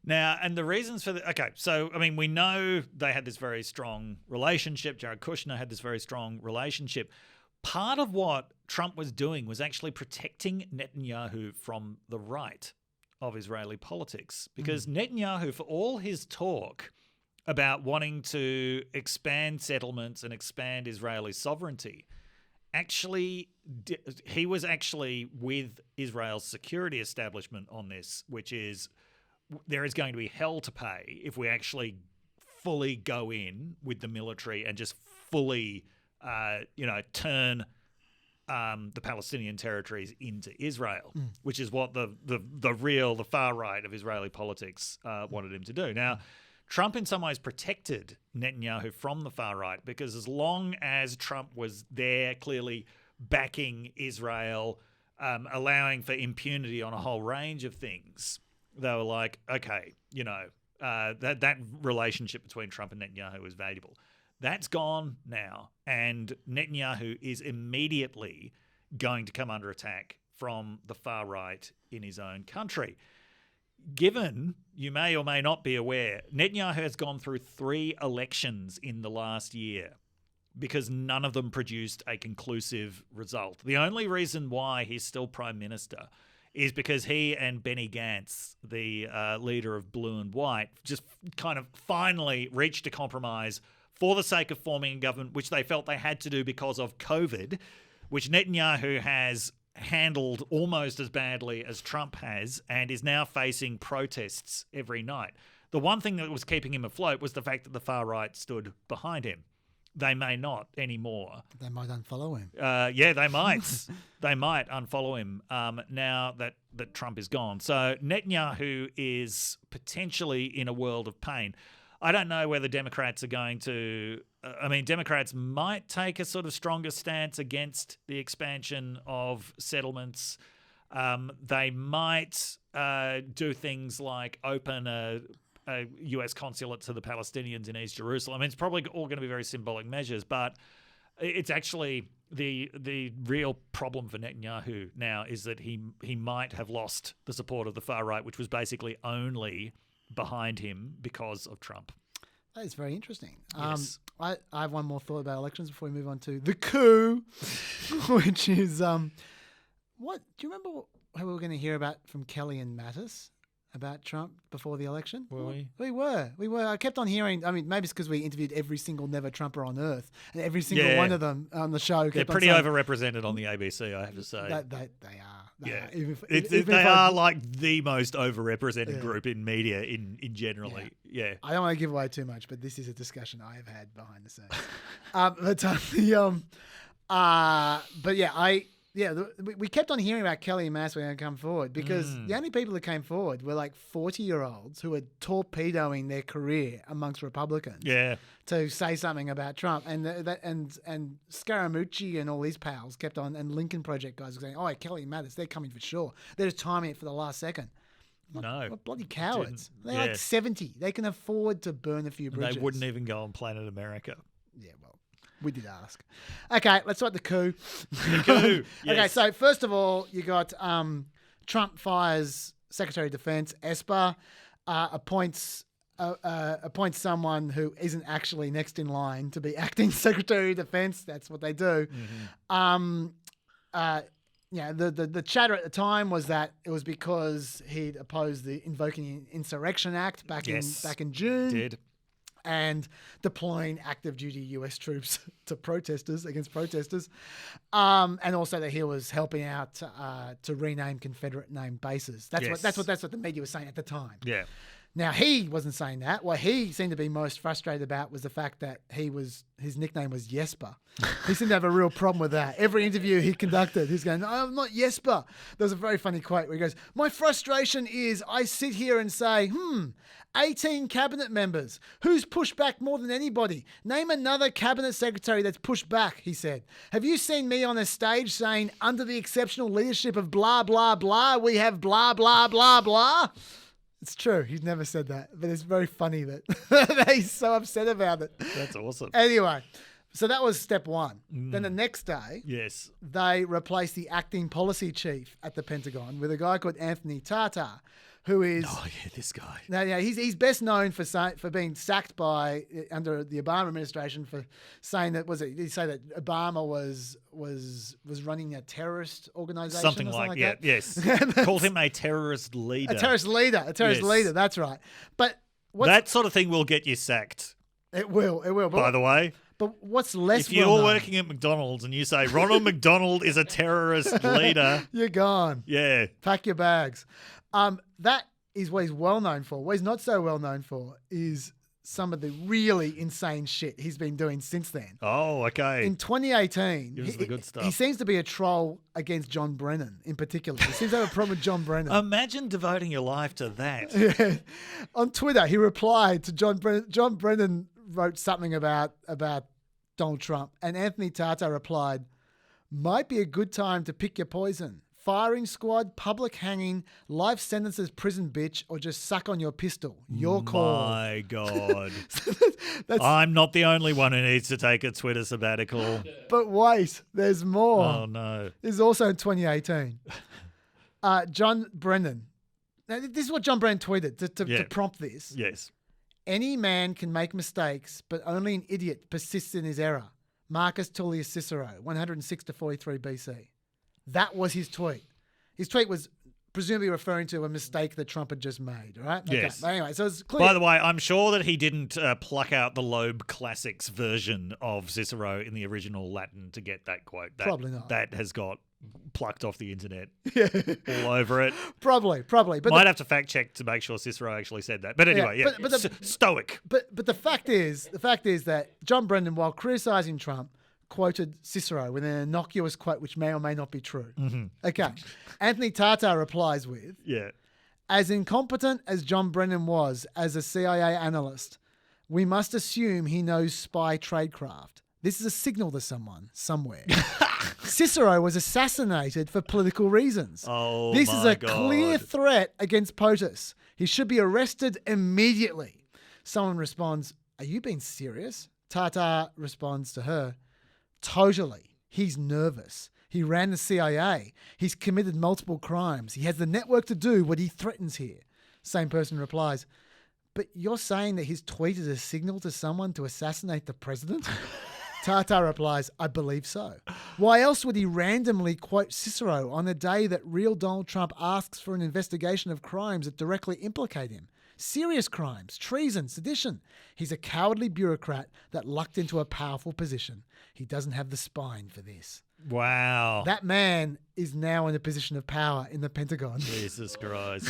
Now, and the reasons for we know they had this very strong relationship. Jared Kushner had this very strong relationship. Part of what Trump was doing was actually protecting Netanyahu from the right of Israeli politics. Because Netanyahu, for all his talk about wanting to expand settlements and expand Israeli sovereignty, he was actually with Israel's security establishment on this, which is there is going to be hell to pay if we actually fully go in with the military and just fully turn the Palestinian territories into Israel, which is what the far right of Israeli politics wanted him to do. Now, Trump in some ways protected Netanyahu from the far right because as long as Trump was there clearly backing Israel, allowing for impunity on a whole range of things, they were like, okay, that relationship between Trump and Netanyahu was valuable. That's gone now, and Netanyahu is immediately going to come under attack from the far right in his own country. Given, you may or may not be aware, Netanyahu has gone through 3 elections in the last year because none of them produced a conclusive result. The only reason why he's still prime minister is because he and Benny Gantz, the leader of Blue and White, just kind of finally reached a compromise for the sake of forming a government, which they felt they had to do because of COVID, which Netanyahu has handled almost as badly as Trump has and is now facing protests every night. The one thing that was keeping him afloat was the fact that the far right stood behind him. They may not anymore. They might unfollow him. Yeah, they might. They might unfollow him now that Trump is gone. So Netanyahu is potentially in a world of pain. I don't know whether Democrats are going to... Democrats might take a sort of stronger stance against the expansion of settlements. They might do things like open a US consulate to the Palestinians in East Jerusalem. It's probably all going to be very symbolic measures, but it's actually the real problem for Netanyahu now is that he might have lost the support of the far right, which was basically only behind him because of Trump. That is very interesting. Yes. I have one more thought about elections before we move on to the coup, which is what do you remember how we were going to hear about from Kelly and Mattis about Trump before the election? Were we? We were. I kept on hearing. Maybe it's because we interviewed every single never Trumper on earth, and every single one of them on the show. They're pretty overrepresented on the ABC, I have to say. They are. They are like the most overrepresented group in media in generally. Yeah. I don't want to give away too much, but this is a discussion I have had behind the scenes. We kept on hearing about Kelly and Mass were going to come forward because the only people that came forward were like 40-year-olds who were torpedoing their career amongst Republicans. Yeah. To say something about Trump, and Scaramucci and all these pals kept on, and Lincoln Project guys were saying, "Oh, Kelly and Mattis, they're coming for sure. They're just timing it for the last second." What bloody cowards! They're like 70. They can afford to burn a few bridges. They wouldn't even go on Planet America. Yeah, well. We did ask. Okay, let's start the coup. The coup. Yes. Okay, so first of all, you got Trump fires Secretary of Defense Esper, appoints someone who isn't actually next in line to be acting Secretary of Defense. That's what they do. The chatter at the time was that it was because he'd opposed the Invoking Insurrection Act back in June. Did. And deploying active duty US troops against protesters. And also that he was helping out to rename Confederate named bases. That's what the media was saying at the time. Yeah. Now, he wasn't saying that. What he seemed to be most frustrated about was the fact that his nickname was Jesper. He seemed to have a real problem with that. Every interview he conducted, he's going, I'm not Jesper. There's a very funny quote where he goes, my frustration is I sit here and say, 18 cabinet members. Who's pushed back more than anybody? Name another cabinet secretary that's pushed back, he said. Have you seen me on a stage saying, under the exceptional leadership of blah, blah, blah, we have blah, blah, blah, blah? It's true. He's never said that, but it's very funny that he's so upset about it. That's awesome. Anyway, so that was step one. Then the next day, they replaced the acting policy chief at the Pentagon with a guy called Anthony Tartar, who is... Oh, yeah, this guy. Now, yeah, he's best known for being sacked under the Obama administration for saying that, did he say that Obama was running a terrorist organization? Something like that. Yes. Called him a terrorist leader. A terrorist leader, that's right. But that sort of thing will get you sacked. It will. By the way. But what's less if you're working at McDonald's and you say Ronald McDonald is a terrorist leader, you're gone. Yeah. Pack your bags. That is what he's well known for. What he's not so well known for is some of the really insane shit he's been doing since then. Oh, okay. In 2018, here's the good stuff. He seems to be a troll against John Brennan in particular. He seems to have a problem with John Brennan. Imagine devoting your life to that. Yeah. On Twitter, he replied to John Brennan. John Brennan wrote something about Donald Trump, and Anthony Tartar replied, might be a good time to pick your poison. Firing squad, public hanging, life sentences, prison bitch, or just suck on your pistol. Your call. My God. I'm not the only one who needs to take a Twitter sabbatical. But wait, there's more. Oh, no. This is also in 2018. John Brennan. Now, this is what John Brennan tweeted to prompt this. Yes. Any man can make mistakes, but only an idiot persists in his error. Marcus Tullius Cicero, 106 to 43 BC. That was his tweet. His tweet was presumably referring to a mistake that Trump had just made, right? Yes. Okay. But anyway, so it's clear. By the way, I'm sure that he didn't pluck out the Loeb Classics version of Cicero in the original Latin to get that quote. Probably not. That has got plucked off the internet all over it. Probably. But might have to fact check to make sure Cicero actually said that. But anyway, stoic. But the fact is that John Brennan, while criticising Trump, quoted Cicero with an innocuous quote which may or may not be true. Mm-hmm. Okay. Anthony Tartar replies with, as incompetent as John Brennan was as a CIA analyst, we must assume he knows spy tradecraft. This is a signal to someone, somewhere. Cicero was assassinated for political reasons. Oh, this is a God. clear threat against POTUS. He should be arrested immediately. Someone responds, are you being serious? Tartar responds to her, totally. He's nervous. He ran the CIA. He's committed multiple crimes. He has the network to do what he threatens here. Same person replies, but you're saying that his tweet is a signal to someone to assassinate the president? Tartar replies, I believe so. Why else would he randomly quote Cicero on a day that real Donald Trump asks for an investigation of crimes that directly implicate him? Serious crimes, treason, sedition. He's a cowardly bureaucrat that lucked into a powerful position. He doesn't have the spine for this. Wow. That man is now in a position of power in the Pentagon. Jesus Christ.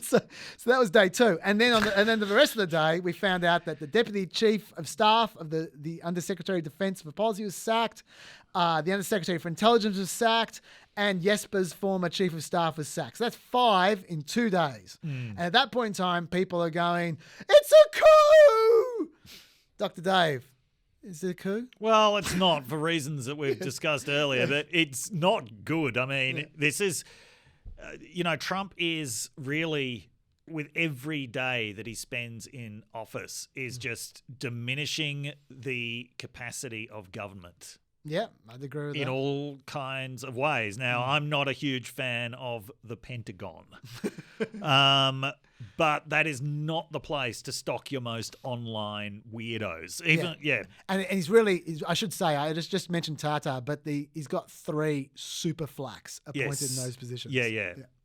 so that was day two. And then the rest of the day, we found out that the Deputy Chief of Staff of the Undersecretary of Defense for Policy was sacked. The Undersecretary for Intelligence was sacked. And Jesper's former Chief of Staff was sacked. So that's 5 in 2 days. And at that point in time, people are going, it's a coup! Dr. Dave, is it a coup? Well, it's not for reasons that we've discussed earlier, but it's not good. I mean, this is, Trump is really with every day that he spends in office is just diminishing the capacity of government. Yeah, I'd agree with that. In all kinds of ways. Now, I'm not a huge fan of the Pentagon, but that is not the place to stock your most online weirdos. And he's really, I should say, I just mentioned Tata, but he's got 3 super flaks appointed in those positions.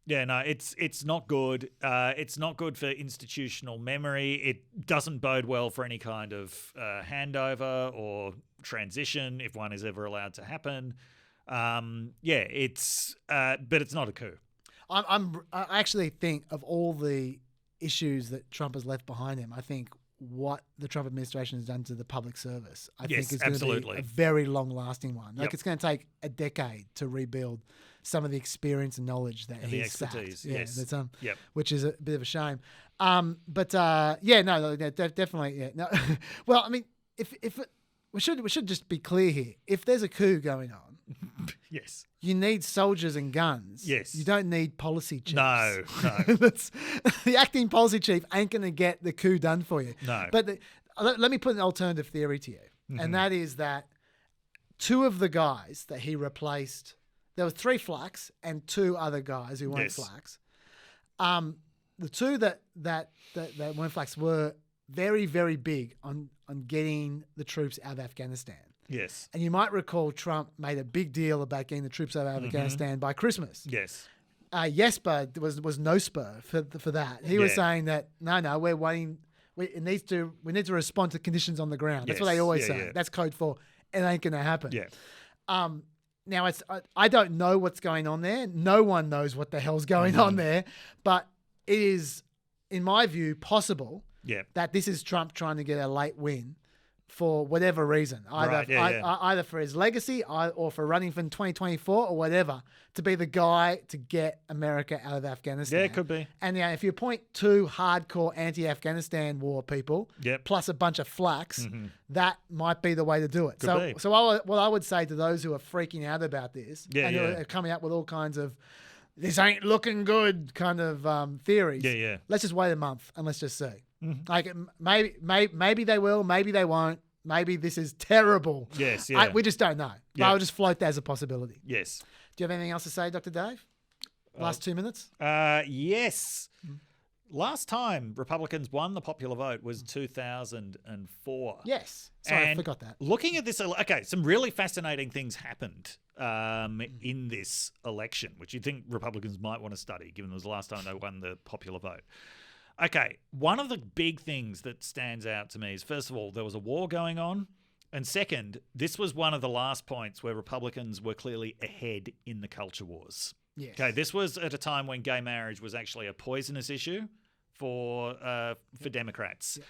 Yeah, no, it's not good. It's not good for institutional memory. It doesn't bode well for any kind of handover or transition, if one is ever allowed to happen. But it's not a coup. I actually think of all the issues that Trump has left behind him, I think what the Trump administration has done to the public service, I think is going to be a very long-lasting one. Like it's going to take a decade to rebuild some of the experience and knowledge that he's expertise, sacked. yes. That's, which is a bit of a shame. Definitely. Yeah, no. Well, I mean, we should just be clear here. If there's a coup going on, yes, you need soldiers and guns. Yes, you don't need policy chiefs. No. The acting policy chief ain't going to get the coup done for you. No. But let me put an alternative theory to you, and that is that 2 of the guys that he replaced, there were 3 flaks and 2 other guys who weren't flaks. The 2 that weren't flaks were very, very big on getting the troops out of Afghanistan. Yes. And you might recall Trump made a big deal about getting the troops out of Afghanistan by Christmas. Yes. Jesper was no spur for that. He was saying that, no, we're waiting. We need to respond to conditions on the ground. That's what they always say. That's code for it ain't going to happen. Yeah. Now, I don't know what's going on there. No one knows what the hell's going on there. But it is, in my view, possible that this is Trump trying to get a late win for whatever reason, either for his legacy or for running for 2024 or whatever, to be the guy to get America out of Afghanistan. Yeah, it could be. And if you appoint 2 hardcore anti-Afghanistan war people, plus a bunch of flaks, that might be the way to do it. What I would say to those who are freaking out about this and who are coming up with all kinds of this ain't looking good kind of theories, let's just wait a month and let's just see. Like maybe they will, maybe they won't. Maybe this is terrible. Yes, we just don't know. But I'll just float that as a possibility. Yes. Do you have anything else to say, Dr. Dave? Last 2 minutes? Yes. Last time Republicans won the popular vote was 2004. Yes. Sorry, I forgot that. Looking at this, some really fascinating things happened in this election, which you'd think Republicans might want to study, given it was the last time they won the popular vote. Okay, one of the big things that stands out to me is, first of all, there was a war going on. And second, this was one of the last points where Republicans were clearly ahead in the culture wars. Yes. Okay, this was at a time when gay marriage was actually a poisonous issue for Democrats. Yep.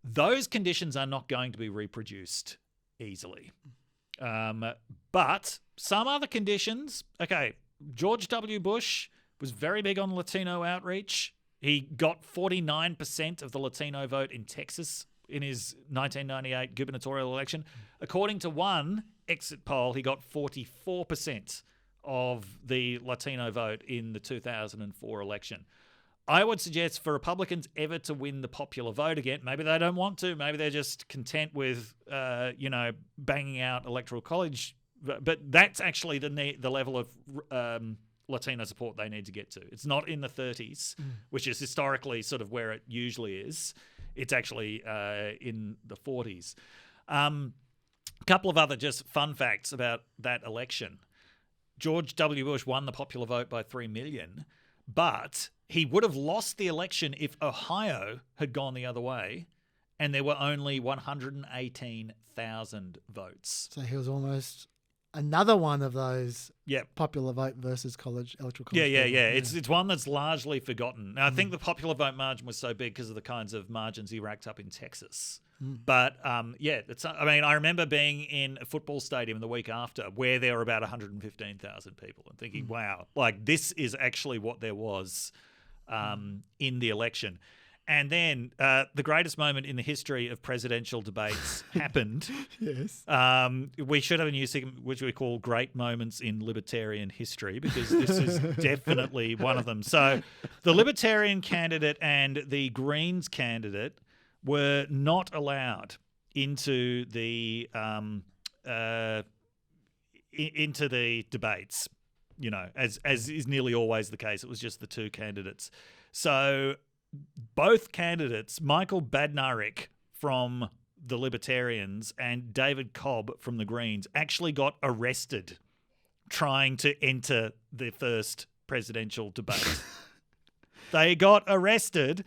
Those conditions are not going to be reproduced easily. But some other conditions, George W. Bush was very big on Latino outreach. He got 49% of the Latino vote in Texas in his 1998 gubernatorial election. According to one exit poll, he got 44% of the Latino vote in the 2004 election. I would suggest for Republicans ever to win the popular vote again, maybe they don't want to, maybe they're just content with, banging out electoral college, but that's actually the level of Latino support they need to get to. It's not in the 30s, which is historically sort of where it usually is. It's actually in the 40s. A couple of other just fun facts about that election. George W. Bush won the popular vote by 3 million, but he would have lost the election if Ohio had gone the other way, and there were only 118,000 votes. So he was almost another one of those popular vote versus electoral college. Yeah. It's one that's largely forgotten. Now, I think the popular vote margin was so big because of the kinds of margins he racked up in Texas. But, I remember being in a football stadium the week after where there were about 115,000 people and thinking, wow, like this is actually what there was in the election. And then the greatest moment in the history of presidential debates happened. Yes. We should have a new segment which we call Great Moments in Libertarian History, because this is definitely one of them. So the Libertarian candidate and the Greens candidate were not allowed into the debates, as is nearly always the case. It was just the two candidates. So both candidates, Michael Badnarik from the Libertarians and David Cobb from the Greens, actually got arrested trying to enter the first presidential debate. They got arrested,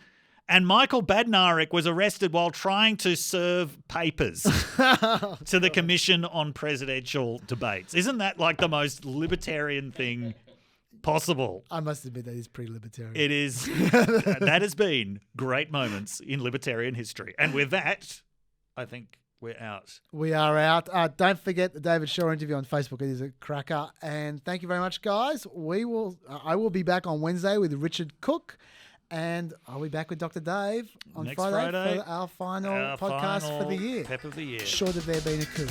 and Michael Badnarik was arrested while trying to serve papers to the Commission on Presidential Debates. Isn't that like the most libertarian thing possible? I must admit that is pretty libertarian. It is. That has been great moments in libertarian history. And with that, I think we're out. We are out. Don't forget the David Shaw interview on Facebook. It is a cracker. And thank you very much, guys. I will be back on Wednesday with Richard Cooke. And I'll be back with Dr. Dave on Next Friday for our final podcast for the year. PEP of the year. Short of there being a coup.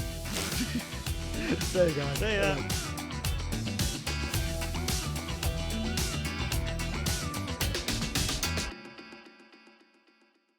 See you guys. See ya.